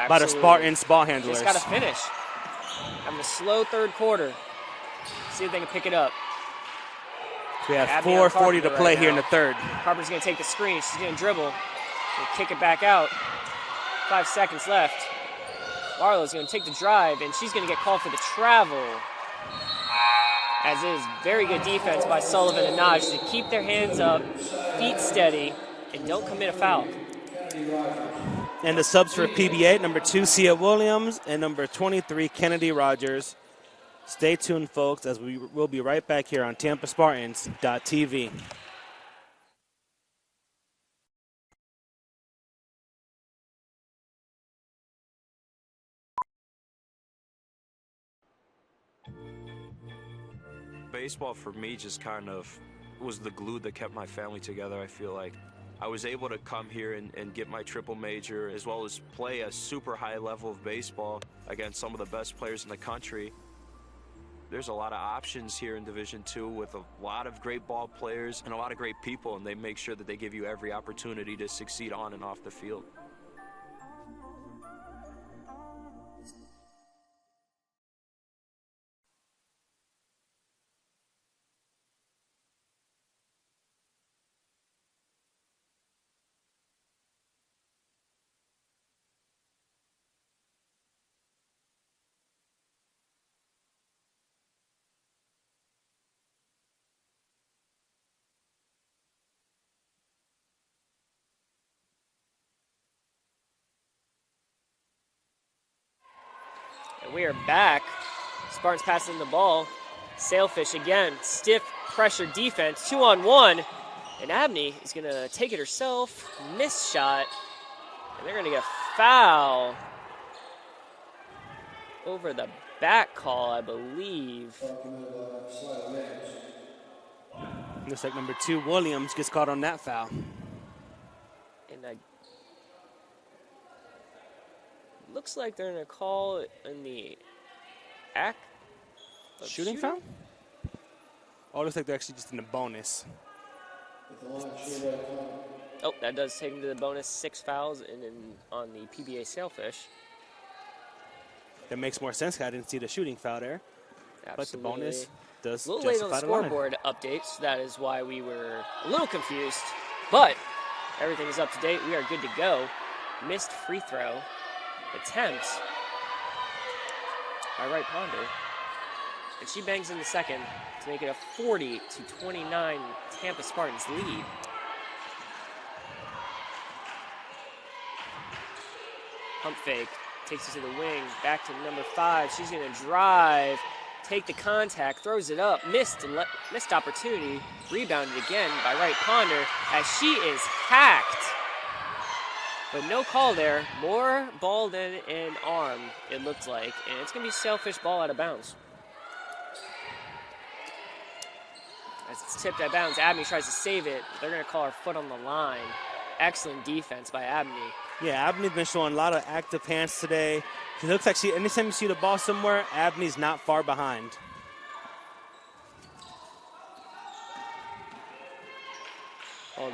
by the Spartans ball handlers. Just got to finish. Having a slow third quarter. See if they can pick it up. We have 4:40 to play here in the third. Carpenter's going to take the screen. She's going to dribble. And kick it back out. 5 seconds left. Marlowe's going to take the drive, and she's going to get called for the travel. As is very good defense by Sullivan and Naj to keep their hands up, feet steady, and don't commit a foul. And the subs for PBA, number 2, Sia Williams, and number 23, Kennedy Rogers. Stay tuned, folks, as we will be right back here on TampaSpartans.tv. Baseball for me just kind of was the glue that kept my family together. I feel like I was able to come here and get my triple major, as well as play a super high level of baseball against some of the best players in the country. There's a lot of options here in Division II with a lot of great ball players and a lot of great people, and they make sure that they give you every opportunity to succeed on and off the field. And we are back. Spartans passing the ball. Sailfish again. Stiff pressure defense. 2-on-1. And Abney is going to take it herself. Missed shot. And they're going to get a foul over the back call, I believe. Looks like number 2, Williams, gets caught on that foul. And looks like they're going to call it in the act of Shooting foul? Oh, it looks like they're actually just in the bonus. Oh, that does take them to the bonus. 6 fouls on the PBA Sailfish. That makes more sense. I didn't see the shooting foul there. Absolutely. But the bonus does a little late on the justify the line. scoreboard updates. That is why we were a little confused. But everything is up to date. We are good to go. Missed free throw attempts by Wright Ponder. And she bangs in the second to make it a 40-29 Tampa Spartans lead. Pump fake. Takes it to the wing. Back to number 5. She's going to drive. Take the contact. Throws it up. Missed opportunity. Rebounded again by Wright Ponder as she is hacked. But no call there. More ball than an arm, it looked like. And it's going to be Sailfish ball out of bounds. As it's tipped out of bounds, Abney tries to save it. They're going to call her foot on the line. Excellent defense by Abney. Yeah, Abney's been showing a lot of active hands today. It looks like anytime you see the ball somewhere, Abney's not far behind. Oh,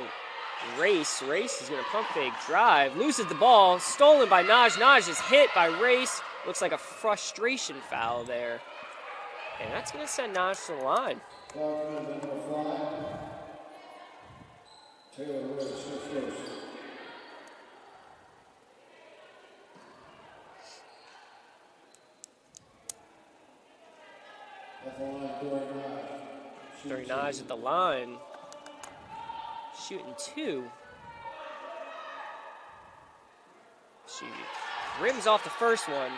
Race is going to pump fake, drive, loses the ball, stolen by Naj. Naj is hit by Race. Looks like a frustration foul there. And that's going to send Naj to the line. During Naj at the line. Shooting 2. She rims off the first one.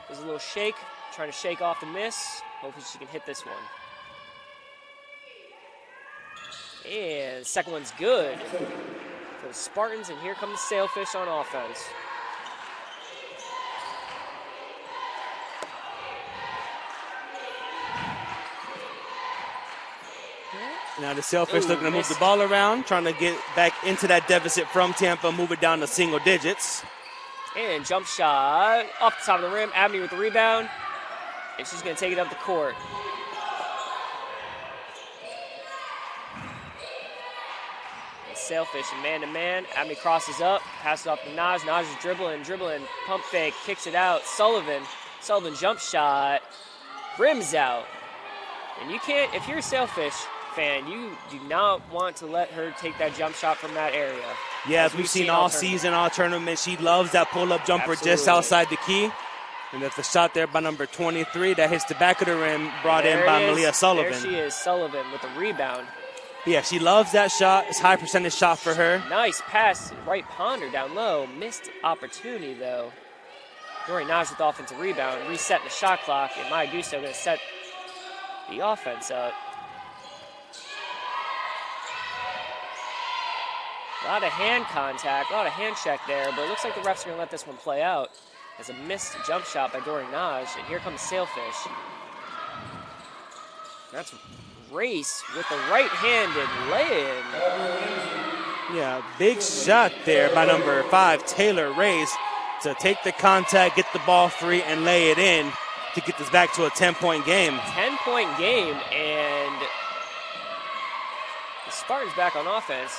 There's a little shake, trying to shake off the miss. Hopefully she can hit this one. And the second one's good for the Spartans, and here come the Sailfish on offense. Now the Sailfish looking to move the ball around, trying to get back into that deficit from Tampa, move it down to single digits. And jump shot off the top of the rim. Abney with the rebound. And she's going to take it up the court. And Sailfish and man-to-man. Abney crosses up, passes off to Naj. Naj is dribbling, pump fake, kicks it out. Sullivan jump shot, rims out. And you can't, if you're a Sailfish fan, you do not want to let her take that jump shot from that area. Yeah, as we've seen all season, all tournament, she loves that pull-up jumper just outside the key. And that's a shot there by number 23 that hits the back of the rim, brought in by Malia Sullivan. There she is, Sullivan with the rebound. Yeah, she loves that shot. It's a high percentage shot for her. Nice pass, right Ponder down low. Missed opportunity, though. Dorian Naj with the offensive rebound, resetting the shot clock, and Maya Gusto going to set the offense up. A lot of hand contact, a lot of hand check there, but it looks like the refs are going to let this one play out as a missed jump shot by Dorian Naj, and here comes Sailfish. That's Race with the right-handed lay-in. Yeah, big shot there by number 5, Taylor Race, to take the contact, get the ball free, and lay it in to get this back to a 10-point game. 10-point game, and the Spartans back on offense.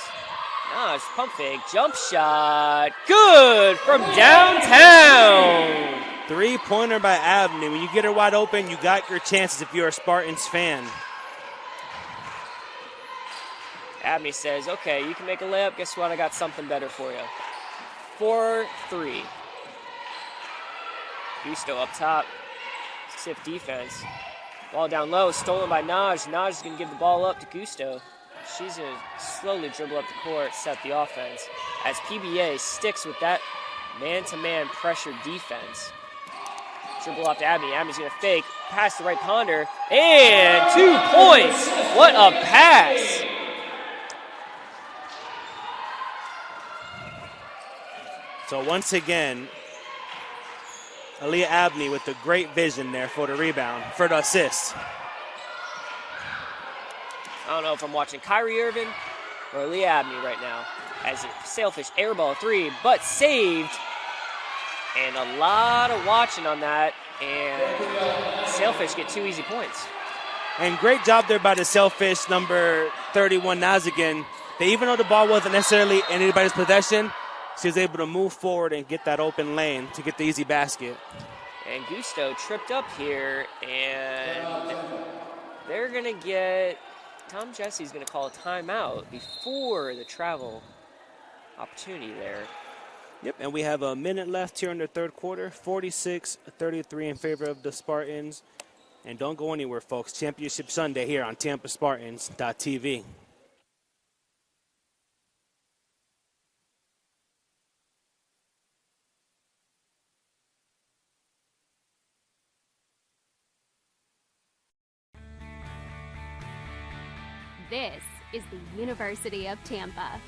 Naj, pump fake, jump shot, good from downtown. 3-pointer by Abney. When you get her wide open, you got your chances if you're a Spartans fan. Abney says, okay, you can make a layup. Guess what? I got something better for you. 4-3. Gusto up top. Stiff defense. Ball down low, stolen by Naj. Naj is going to give the ball up to Gusto. She's going to slowly dribble up the court, set the offense, as PBA sticks with that man-to-man pressure defense. Dribble off to Abney. Abney's going to fake, pass the right Ponder, and 2 points. What a pass. So once again, Aaliyah Abney with the great vision there for the rebound, for the assist. I don't know if I'm watching Kyrie Irving or Aaliyah Abney right now, as a Sailfish airball 3, but saved. And a lot of watching on that, and Sailfish get 2 easy points. And great job there by the Sailfish, number 31, Nazigan. Even though the ball wasn't necessarily in anybody's possession, she was able to move forward and get that open lane to get the easy basket. And Gusto tripped up here, and they're going to get, Tom Jesse's going to call a timeout before the travel opportunity there. Yep, and we have a minute left here in the third quarter, 46-33 in favor of the Spartans. And don't go anywhere, folks. Championship Sunday here on TampaSpartans.tv. This is the University of Tampa.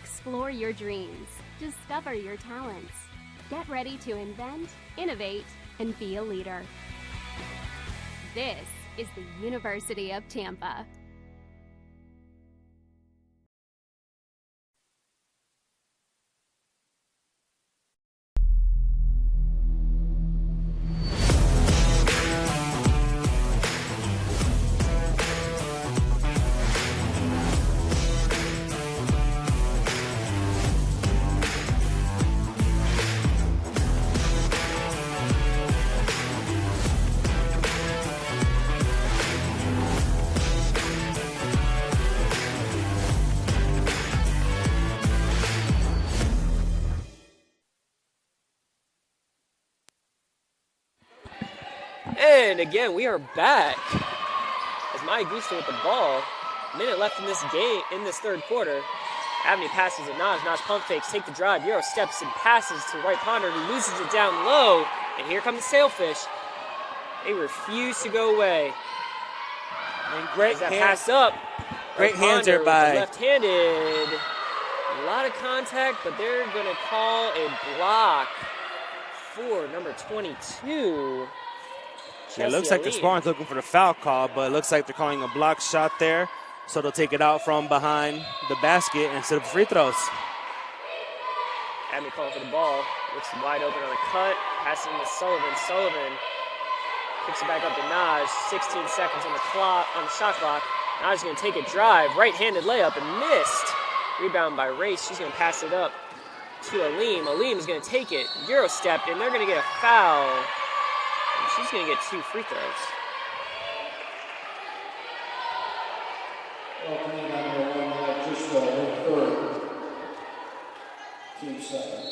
Explore your dreams. Discover your talents. Get ready to invent, innovate, and be a leader. This is the University of Tampa. And again, we are back. As Maya Gusto with the ball. Minute left in this game, in this third quarter. Abney passes to Naj. Naj pump fakes, take the drive. Euro steps and passes to right Ponder, who loses it down low. And here come the Sailfish. They refuse to go away. And great that hands. pass up. Great right hands there by left-handed. A lot of contact, but they're going to call a block for number 22. Yeah, it looks like the Spartans looking for the foul call, but it looks like they're calling a block shot there. So they'll take it out from behind the basket instead of free throws. Abney calling for the ball. Looks wide open on the cut. Passing to Sullivan. Sullivan picks it back up to Naj. 16 seconds on the clock, on the shot clock. Naj is going to take a drive. Right-handed layup and missed. Rebound by Race. She's going to pass it up to Aleem. Aleem is going to take it. Euro stepped, and they're going to get a foul. And she's going to get 2 free throws. Opening number 1, just third. Team second.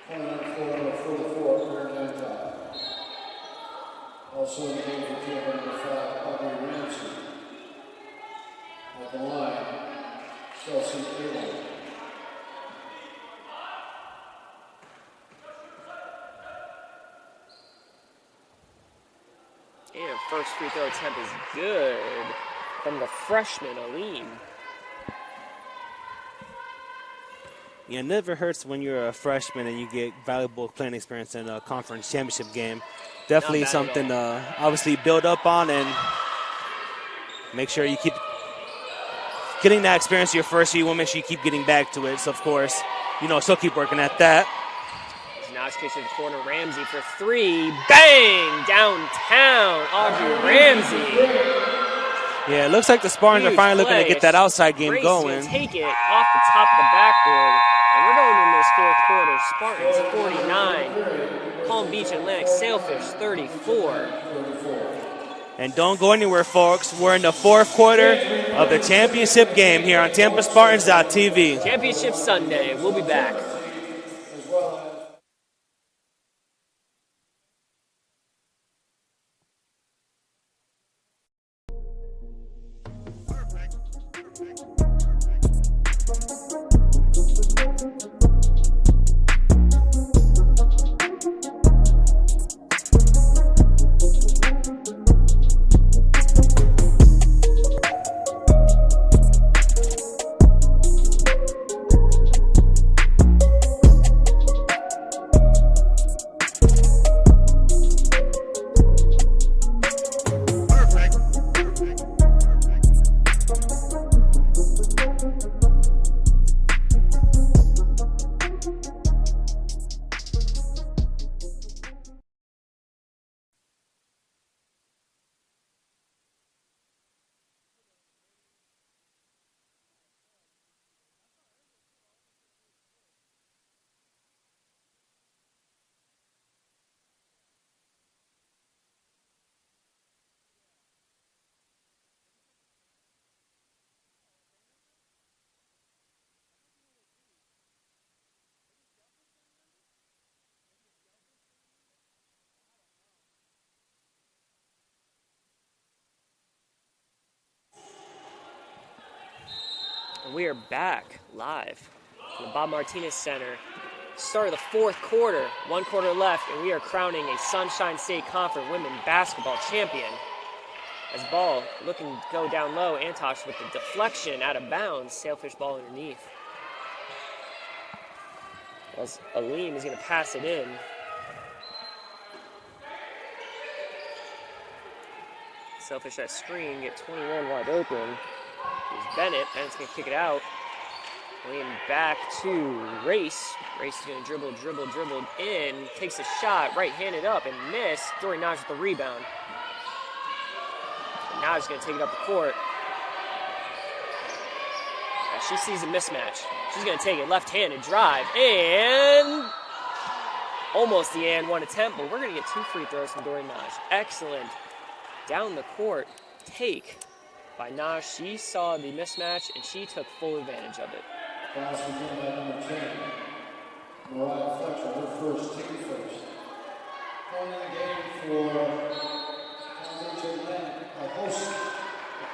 Coming up for number 44, Karen Anton. Also in the game for team number 5, Aubrey Ramsey. At the line, Chelsea Taylor. And first free throw attempt is good from the freshman, Aleem. Yeah, it never hurts when you're a freshman and you get valuable playing experience in a conference championship game. Definitely something to obviously build up on and make sure you keep getting that experience your first year. You want to make sure you keep getting back to it. So, of course, still keep working at that. Notch kicks to the corner. Ramsey for 3. Bang! Downtown. Audrey Ramsey. Yeah, it looks like the Spartans are finally looking to get that outside game going. Take it off the top of the backboard. And we're going into this fourth quarter. Spartans 49. Palm Beach Atlantic Sailfish 34. And don't go anywhere, folks. We're in the fourth quarter of the championship game here on TampaSpartans.tv. Championship Sunday. We'll be back. And we are back live from the Bob Martinez Center. Start of the fourth quarter, 1 quarter left, and we are crowning a Sunshine State Conference women's basketball champion. As ball looking to go down low, Antosh with the deflection out of bounds, Sailfish ball underneath. As Aleem is going to pass it in. Sailfish that screen, get 21 wide open. Here's Bennett. Bennett's going to kick it out. Aleem back to Race. Race is going to dribble in. Takes a shot, right-handed up and missed. Dory Naj with the rebound. And now he's going to take it up the court. As she sees a mismatch. She's going to take it left-handed drive and almost the and one attempt, but we're going to get 2 free throws from Dory Naj. Excellent down the court take by Naj. She saw the mismatch and she took full advantage of it. Fouls begin by number 10. Mariah Fletcher, her first, team first. Calling the game for a host of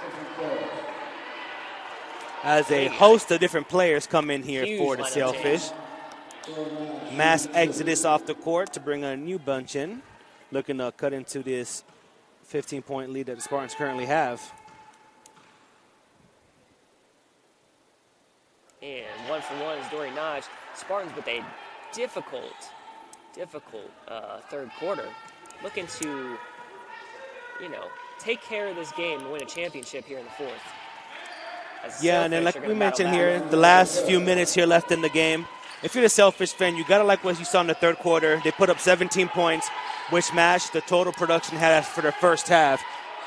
different players. As a host of different players come in here Huge for the lineup Sailfish. Mass exodus off the court to bring a new bunch in. Looking to cut into this 15-point lead that the Spartans currently have. And 1-for-1 is Dory Naj. Spartans with a difficult third quarter. Looking to, take care of this game and win a championship here in the fourth. Yeah, and then like we mentioned here, the last few minutes here left in the game, if you're the Sailfish fan, you got to like what you saw in the third quarter. They put up 17 points, which matched the total production had for their first half.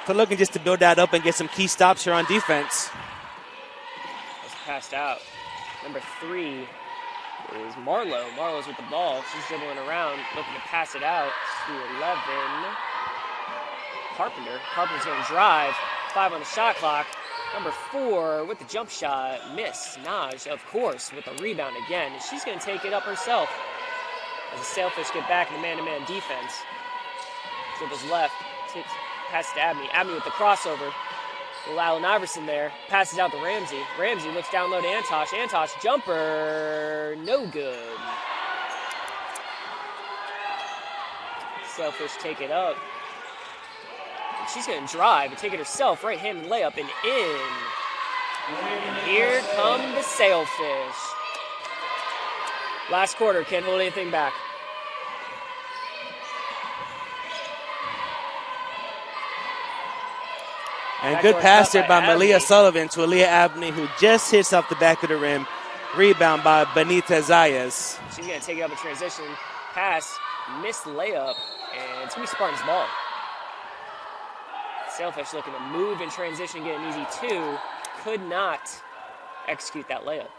So looking just to build that up and get some key stops here on defense. It's passed out. Number 3 is Marlowe. Marlowe's with the ball. She's dribbling around, looking to pass it out to 11. Carpenter. Carpenter's going to drive. 5 on the shot clock. Number 4 with the jump shot. Miss. Naj, of course, with the rebound again. And she's going to take it up herself as the Sailfish get back in the man-to-man defense. Dribbles left. Pass to Abney. Abney with the crossover. Allen Iverson there. Passes out to Ramsey. Ramsey looks down low to Antosh. Antosh, jumper. No good. Sailfish take it up. And she's going to drive and take it herself. Right-handed layup and in. And here come the Sailfish. Last quarter, can't hold anything back. And good pass there by Malia Sullivan to Aaliyah Abney, who just hits off the back of the rim. Rebound by Benita Zayas. She's going to take it up in transition. Pass, missed layup, and it's going to be Spartans' ball. Sailfish looking to move in transition, get an easy 2. Could not execute that layup.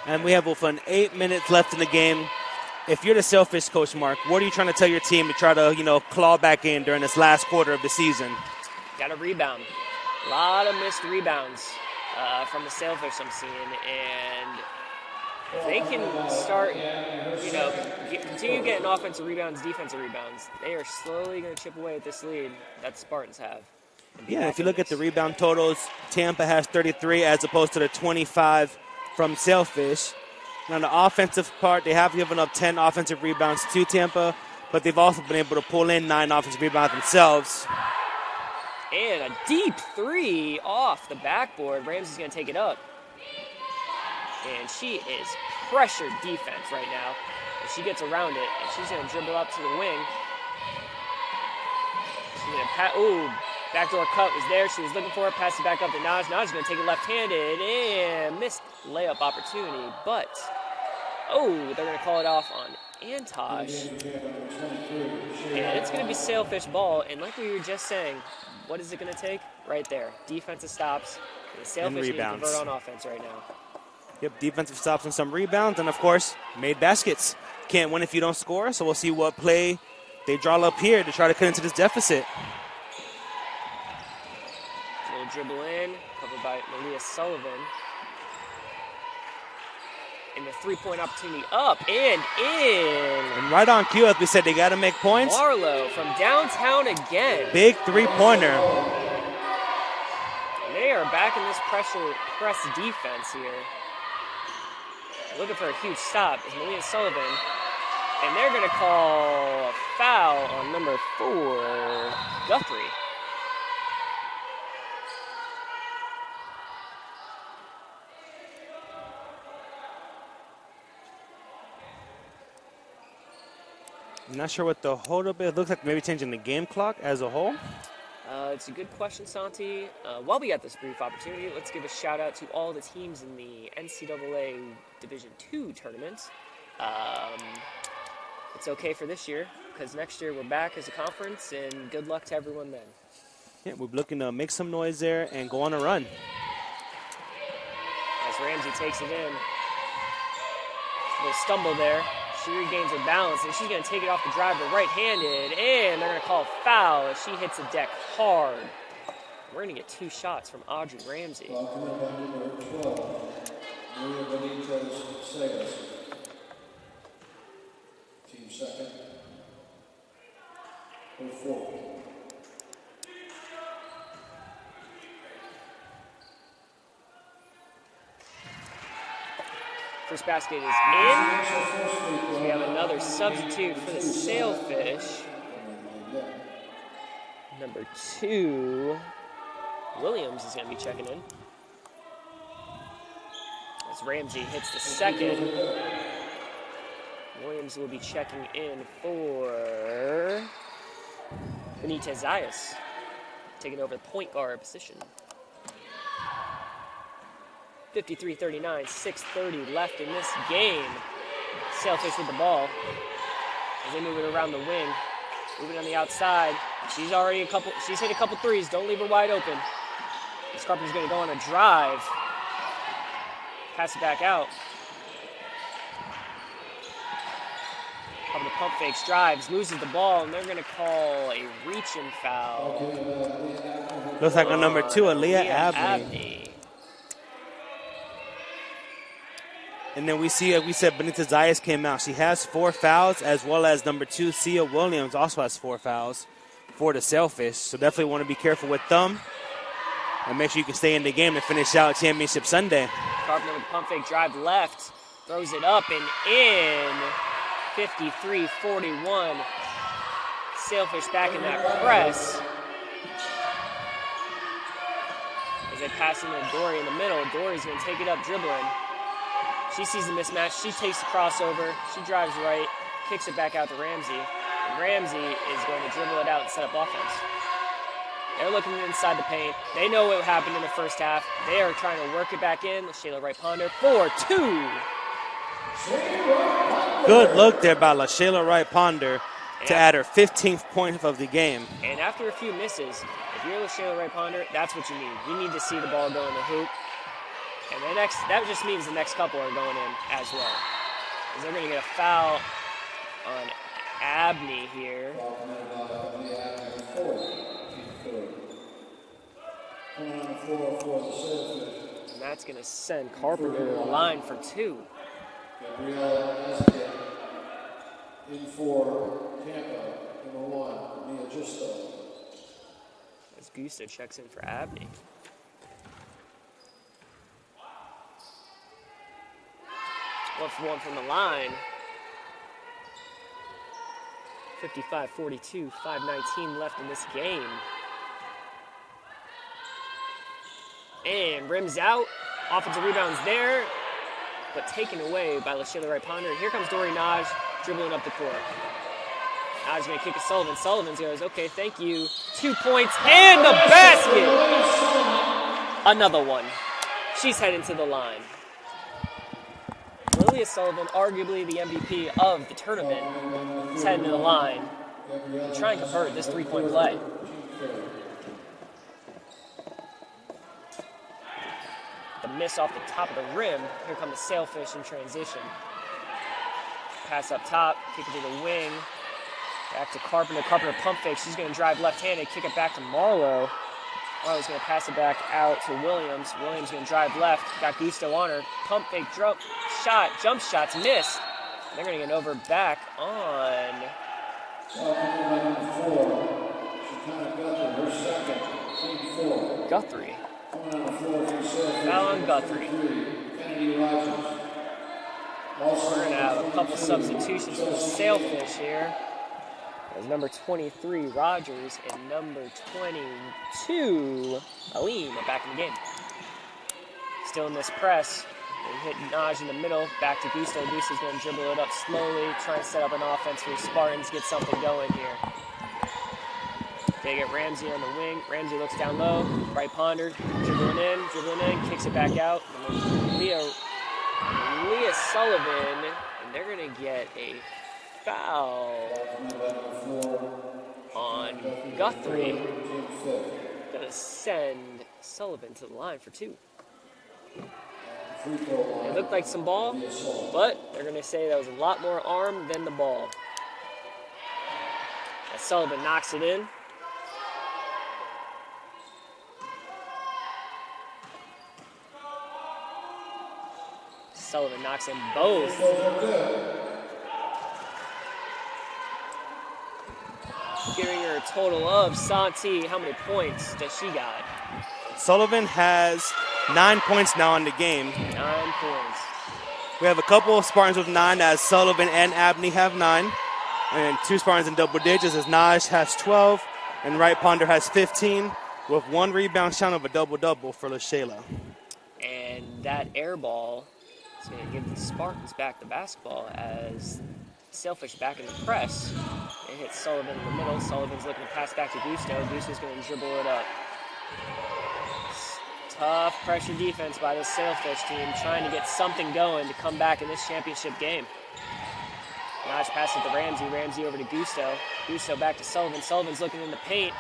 And we have over 8 minutes left in the game. If you're the Sailfish coach, Mark, what are you trying to tell your team to try to, claw back in during this last quarter of the season? Got to rebound. A lot of missed rebounds from the Sailfish I'm seeing. And if they can start, continue getting offensive rebounds, defensive rebounds, they are slowly going to chip away at this lead that the Spartans have. Yeah, if you look at the rebound totals, Tampa has 33 as opposed to the 25 from Sailfish. On the offensive part, they have given up 10 offensive rebounds to Tampa, but they've also been able to pull in 9 offensive rebounds themselves. And a deep 3 off the backboard. Ramsey's going to take it up. And she is pressured defense right now. And she gets around it, and she's going to dribble up to the wing. She's going to backdoor cut was there. She was looking for it. Pass it back up to Naj. Naj's going to take it left-handed and missed layup opportunity. But, they're going to call it off on Antosh. And it's going to be Sailfish ball. And like we were just saying, what is it going to take? Right there. Defensive stops. And the Sailfish need to convert on offense right now. Yep, defensive stops and some rebounds. And, of course, made baskets. Can't win if you don't score. So we'll see what play they draw up here to try to cut into this deficit. Dribble in, covered by Malia Sullivan. And the 3-point opportunity up and in. And right on cue, as we said, they got to make points. Marlowe from downtown again. Big 3-pointer. And they are back in this press defense here. Looking for a huge stop is Malia Sullivan. And they're going to call a foul on number 4, Guthrie. I'm not sure what the holdup is. It looks like maybe changing the game clock as a whole. It's a good question, Santi. While we got this brief opportunity, let's give a shout out to all the teams in the NCAA Division II tournament. It's okay for this year because next year we're back as a conference, and good luck to everyone then. Yeah, we're looking to make some noise there and go on a run. As Ramsey takes it in. A little stumble there. She regains her balance, and she's going to take it off the driver right-handed, and they're going to call a foul as she hits the deck hard. We're going to get 2 shots from Audrey Ramsey. Maria Benitez Sayas. Team second. 04. First basket is in. So we have another substitute for the Sailfish. Number 2, Williams is going to be checking in. As Ramsey hits the second, Williams will be checking in for Benitez Zayas, taking over the point guard position. 53-39, 6:30 left in this game. Sailfish with the ball as they move it around the wing. Moving on the outside. She's hit a couple threes. Don't leave her wide open. This Carpenter's going to go on a drive. Pass it back out. Couple of pump fakes, drives, loses the ball, and they're going to call a reach-in foul. Looks like on number 2, Aaliyah Abney. And then we see, like we said, Benitez Zayas came out. She has 4 fouls, as well as number 2, Sia Williams, also has 4 fouls for the Sailfish. So definitely want to be careful with them and make sure you can stay in the game to finish out Championship Sunday. Carpenter with a pump fake drive left, throws it up and in. 53-41. Sailfish back in that press. As they pass into Dory in the middle, Dory's going to take it up dribbling. She sees the mismatch. She takes the crossover. She drives right, kicks it back out to Ramsey. And Ramsey is going to dribble it out and set up offense. They're looking inside the paint. They know what happened in the first half. They are trying to work it back in. LaShayla Wright-Ponder for 2. Good look there by LaShayla Wright-Ponder to add her 15th point of the game. And after a few misses, if you're LaShayla Wright-Ponder, that's what you need. You need to see the ball go in the hoop. And that just means the next couple are going in as well. Because they're going to get a foul on Abney here. And that's going to send Carpenter to the line for 2. Gabriella Eskin in for Tampa, number 1, Mia Justo. As Gusto checks in for Abney. One for one from the line. 55-42, 5:19 left in this game. And rims out. Offensive rebounds there, but taken away by LaShayla Wright-Ponder. Here comes Dory Naj dribbling up the court. Naj going to kick to Sullivan. Sullivan goes, okay, thank you. 2 points and the basket. Another one. She's heading to the line. Lilia Sullivan, arguably the MVP of the tournament, is heading to the line and trying to convert this 3-point play. The miss off the top of the rim. Here come the Sailfish in transition. Pass up top, kick it to the wing. Back to Carpenter. Carpenter pump fake. She's going to drive left-handed, kick it back to Marlowe. Marlowe's going to pass it back out to Williams. Williams going to drive left. Got Gusto on her. Pump fake, jump shots missed. They're going to get over back on Guthrie. Foul on Guthrie. We're going to have a couple substitutions for the Sailfish here. There's number 23, Rogers, and number 22, Aline, are back in the game. Still in this press. They hit Naj in the middle, back to Gusto. Gusto's going to dribble it up slowly, try and set up an offense for the Spartans, get something going here. They get Ramsey on the wing. Ramsey looks down low. Wright-Ponder, dribbling in, kicks it back out. And then Leah Sullivan, and they're going to get a foul on Guthrie. Going to send Sullivan to the line for 2. It looked like some ball, but they're going to say that was a lot more arm than the ball. As Sullivan knocks it in. Sullivan knocks in both. Giving her a total of, Santi, how many points does she got? Sullivan has 9 points now in the game. 9 points. We have a couple of Spartans with 9, as Sullivan and Abney have 9. And 2 Spartans in double digits, as Naj has 12 and Wright Ponder has 15, with 1 rebound shot of a double-double for LaShayla. And that air ball is going to give the Spartans back the basketball as Sailfish back in the press. It hits Sullivan in the middle. Sullivan's looking to pass back to Gusto. Gusto's going to dribble it up. Tough pressure defense by this Sailfish team, trying to get something going to come back in this championship game. Naj passes to Ramsey. Ramsey over to Gusto. Gusto back to Sullivan. Sullivan's looking in the paint.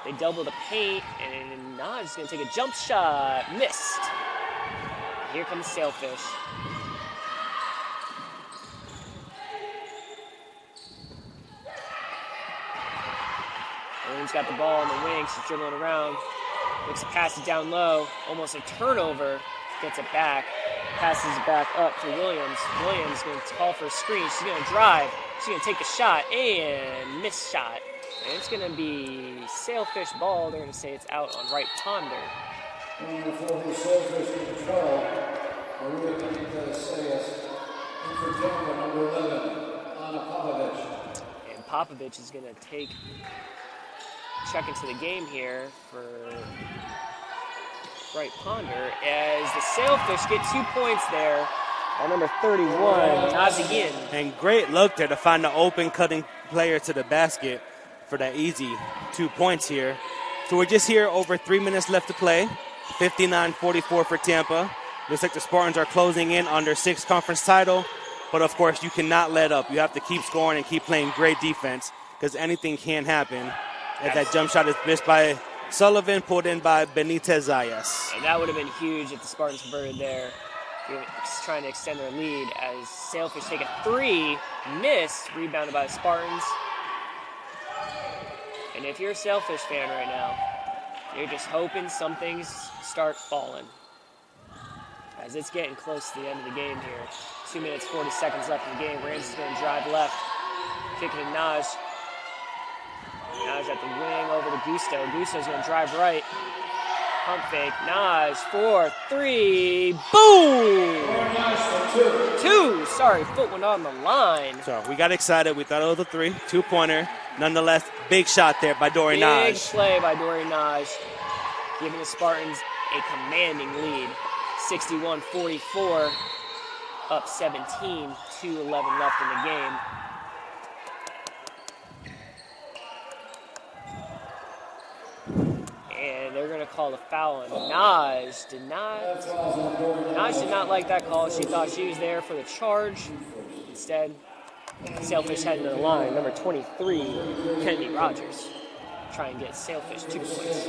They double the paint, and Naj is going to take a jump shot. Missed. Here comes Sailfish. Williams got the ball on the wing. She's dribbling around. Looks to pass it down low. Almost a turnover. Gets it back. Passes it back up to Williams. Williams going to call for a screen. She's going to drive. She's going to take the shot and miss shot. And it's going to be Sailfish ball. They're going to say it's out on Wright Ponder. Number 40, Sailfish control. Maria Benitez Sayas. And for Tampa, number 11, Anna Popovich. And Popovich is going to check into the game here for Wright Ponder as the Sailfish get 2 points there on number 31, Nazigian. And great look there to find the open cutting player to the basket for that easy 2 points here. So we're just here, over 3 minutes left to play. 59-44 for Tampa. Looks like the Spartans are closing in on their 6th conference title. But of course, you cannot let up. You have to keep scoring and keep playing great defense, because anything can happen. As that jump shot is missed by Sullivan, pulled in by Benitez Zayas. And that would have been huge if the Spartans converted there. Just trying to extend their lead as Sailfish take a 3, missed, rebounded by the Spartans. And if you're a Sailfish fan right now, you're just hoping some things start falling. As it's getting close to the end of the game here. 2 minutes, 40 seconds left in the game. Ramsey's going to drive left. Kicking to Naj. Naj at the wing over to Gusto. Gusto's going to drive right. Pump fake. Naj for 3. Boom! 2. Sorry, foot went on the line. So we got excited. We thought it was a 3. 2-pointer. Nonetheless, big shot there by Dory Naj. Big play by Dory Naj. Giving the Spartans a commanding lead. 61-44. Up 17. 2:11 left in the game. And they're going to call a foul on Naj. Naj did not like that call. She thought she was there for the charge. Instead, Sailfish heading to the line. Number 23, Kennedy Rogers. Try and get Sailfish 2 points.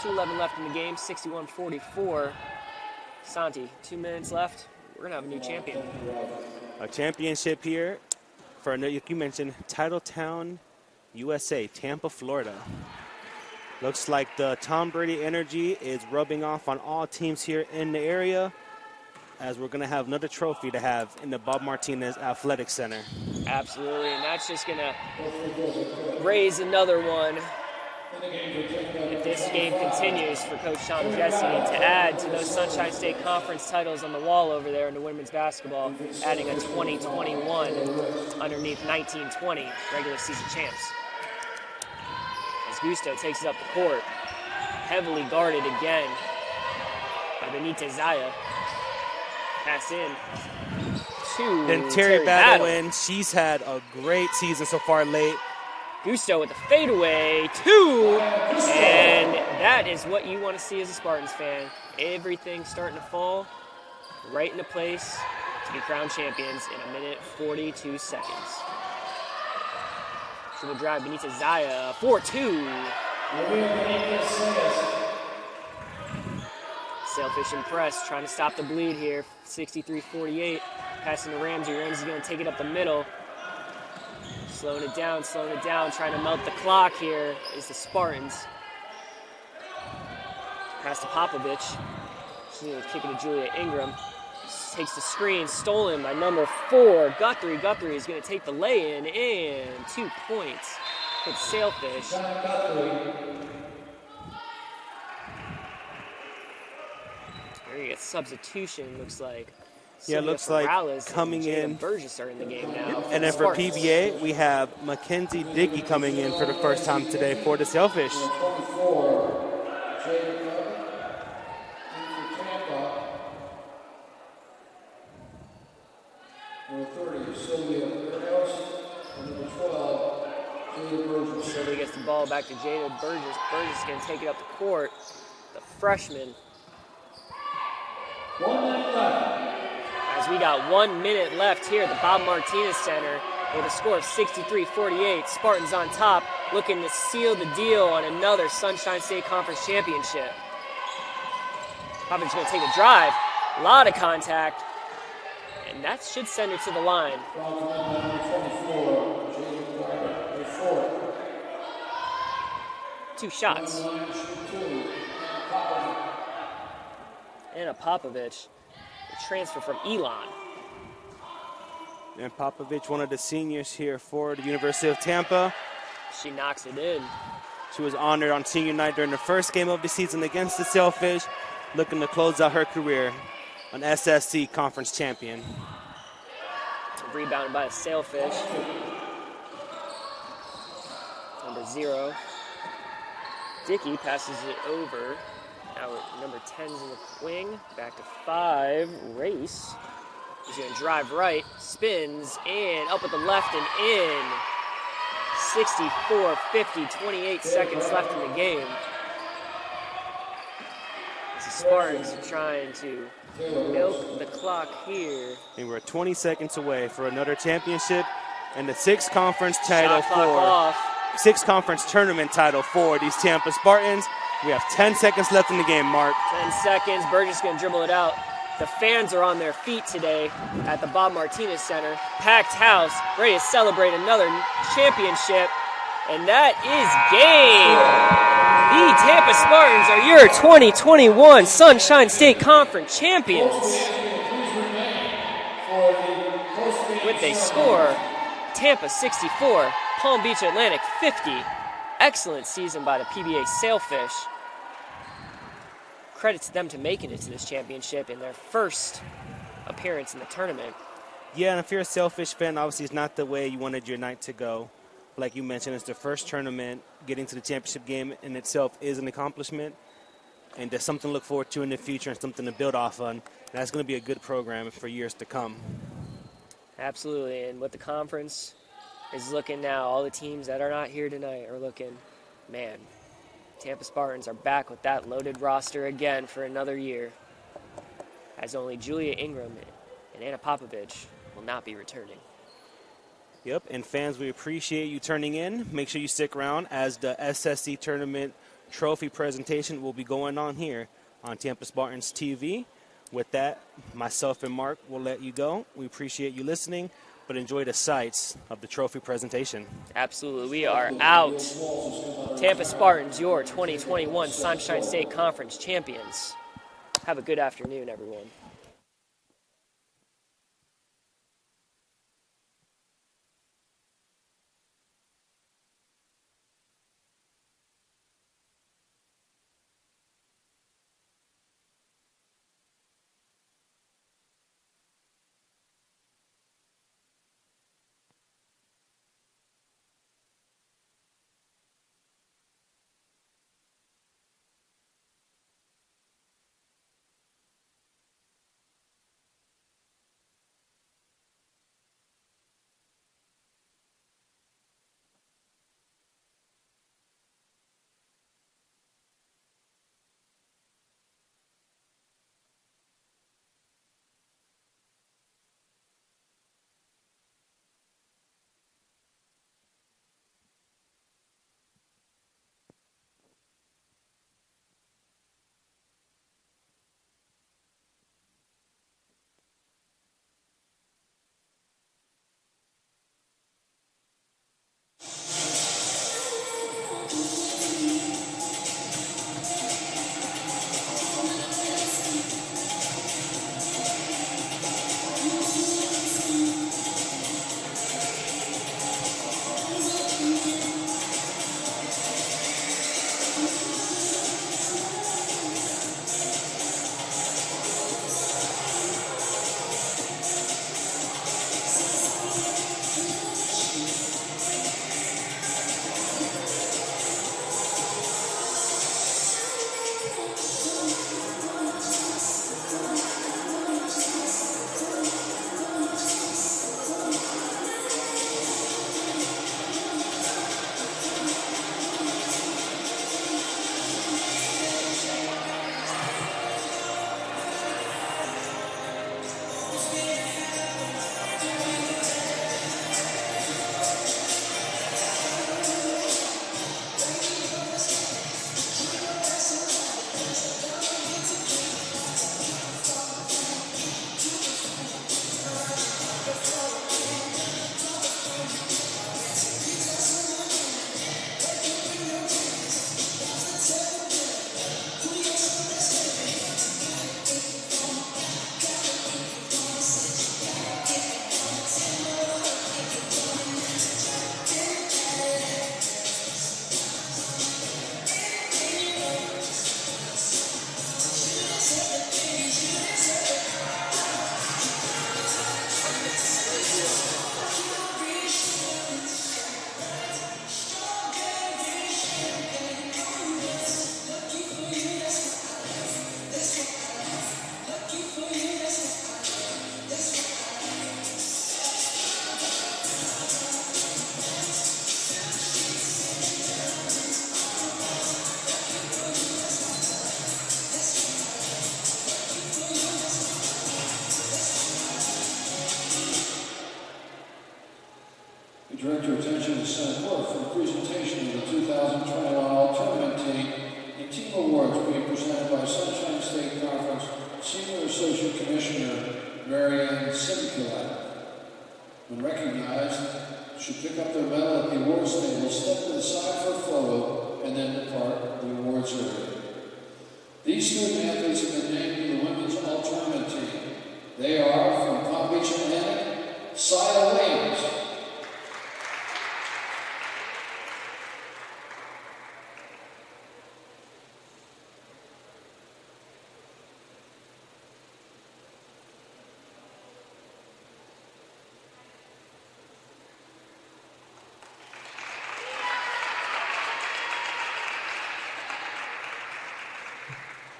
.211 left in the game, 61-44. Santi, 2 minutes left. We're going to have a new champion. A championship here for, you mentioned, Titletown, USA, Tampa, Florida. Looks like the Tom Brady energy is rubbing off on all teams here in the area, as we're going to have another trophy to have in the Bob Martinez Athletic Center. Absolutely, and that's just going to raise another one. If this game continues for Coach Tom Jesse to add to those Sunshine State Conference titles on the wall over there in the women's basketball, adding a 2021 underneath 1920 regular season champs. As Gusto takes it up the court, heavily guarded again by Benitez Zaya. Pass in to Then Terry Battle. She's had a great season so far late. Gusto with the fadeaway, 2, and that is what you want to see as a Spartans fan. Everything starting to fall right into place to be crowned champions in 1 minute 42 seconds. Triple drive, Benitez Zaya, 4-2. Sailfish and press, trying to stop the bleed here, 63-48. Passing to Ramsey. Ramsey's going to take it up the middle. Slowing it down, trying to melt the clock here is the Spartans. Pass to Popovich. She's going to kick it to Julia Ingram. Takes the screen, stolen by number 4, Guthrie. Guthrie is going to take the lay-in and 2 points. It's Sailfish. There you get substitution, looks like. Yeah, it looks like coming in. Burgess are in the game now. And then for PBA, we have Mackenzie Dickey coming in for the first time today for the Sailfish. Sylvia gets the ball back to Jada Burgess. Burgess is going to take it up the court. The freshman. 1 minute left. As we got 1 minute left here at the Bob Martinez Center with a score of 63-48. Spartans on top, looking to seal the deal on another Sunshine State Conference championship. Popovich going to take a drive. A lot of contact. And that should send her to the line. Two shots. Anna Popovich, a transfer from Elon. And Popovich, one of the seniors here for the University of Tampa. She knocks it in. She was honored on senior night during the first game of the season against the Sailfish, looking to close out her career, an SSC conference champion. Rebounded by the Sailfish. Number 0. Dickey passes it over. Now number 10's in the wing. Back to 5. Race. He's going to drive right. Spins. And up with the left and in. 64-50. 28 seconds left in the game. As the Spartans are trying to milk the clock here. And we're 20 seconds away for another championship and the 6th conference title for 6th conference tournament title for these Tampa Spartans. We have 10 seconds left in the game, Mark. 10 seconds. Burgess going to dribble it out. The fans are on their feet today at the Bob Martinez Center. Packed house, ready to celebrate another championship. And that is game. The Tampa Spartans are your 2021 Sunshine State Conference champions. With a score, Tampa 64, Palm Beach Atlantic 50. Excellent season by the PBA Sailfish. Credit to them to making it to this championship in their first appearance in the tournament. Yeah, and if you're a Sailfish fan, obviously it's not the way you wanted your night to go. Like you mentioned, it's the first tournament. Getting to the championship game in itself is an accomplishment. And there's something to look forward to in the future and something to build off on. And that's going to be a good program for years to come. Absolutely. And what the conference is looking now, all the teams that are not here tonight are looking, man, Tampa Spartans are back with that loaded roster again for another year. As only Julia Ingram and Anna Popovich will not be returning. Yep, and fans, we appreciate you turning in. Make sure you stick around as the SSC Tournament Trophy presentation will be going on here on Tampa Spartans TV. With that, myself and Mark will let you go. We appreciate you listening, but enjoy the sights of the trophy presentation. Absolutely, we are out. Tampa Spartans, your 2021 Sunshine State Conference champions. Have a good afternoon, everyone. We direct your attention to Senate Court for the presentation of the 2021 All-Tournament Team and Team Awards being presented by Sunshine State Conference Senior Associate Commissioner Marianne Simculak. When recognized, should pick up their medal at the awards table, step to the side for a photo, and then depart the awards area. These student athletes have been named to the Women's All-Tournament Team. They are from Palm Beach, Atlantic, Sia Williams.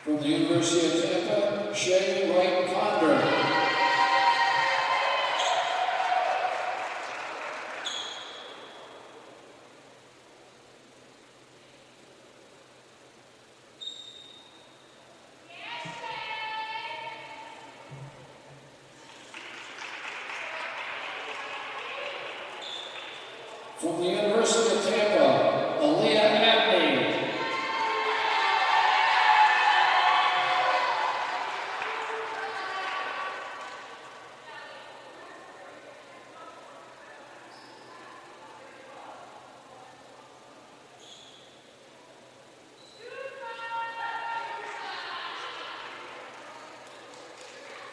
From the University of Tampa, Shay Wright Ponder. From the University of Tampa, Aaliyah Abney.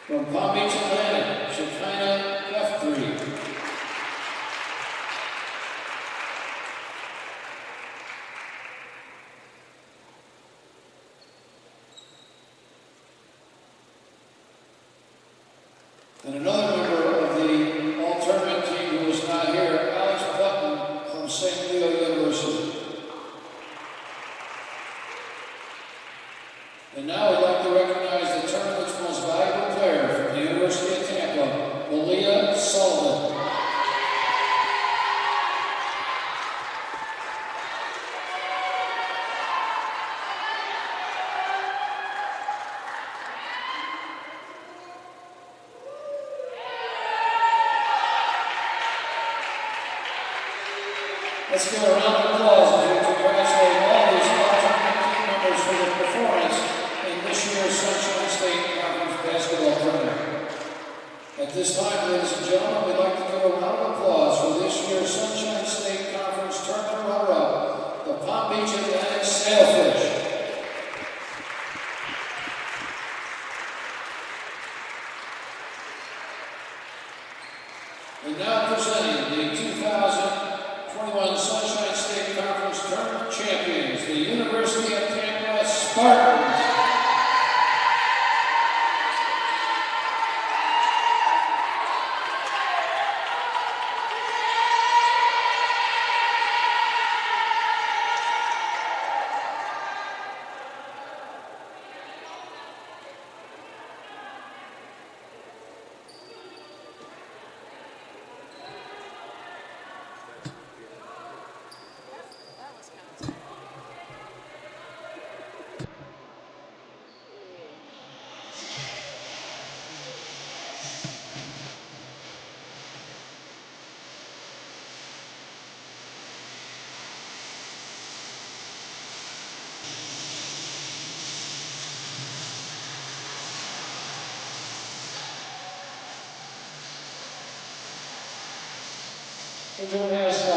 From Palm Beach, Atlantic, Shekinah Guthrie. And another member of the all-tournament team who is not here, Alex Button from St. Leo University. And now we'd like to recognize the tournament's most valuable player from the University of Tampa, Malia Sullivan. Let's give a round of applause as we congratulate all these all-tournament team members for their performance in this year's Sunshine State Conference basketball tournament. At this time, ladies and gentlemen, we'd like to give a round of applause for this year's Sunshine State Conference tournament runner-up, the Palm Beach Atlantic Sailfish. And now presenting the 2021 Sunshine State Conference Tournament Champions, the University of Tampa Spartans. International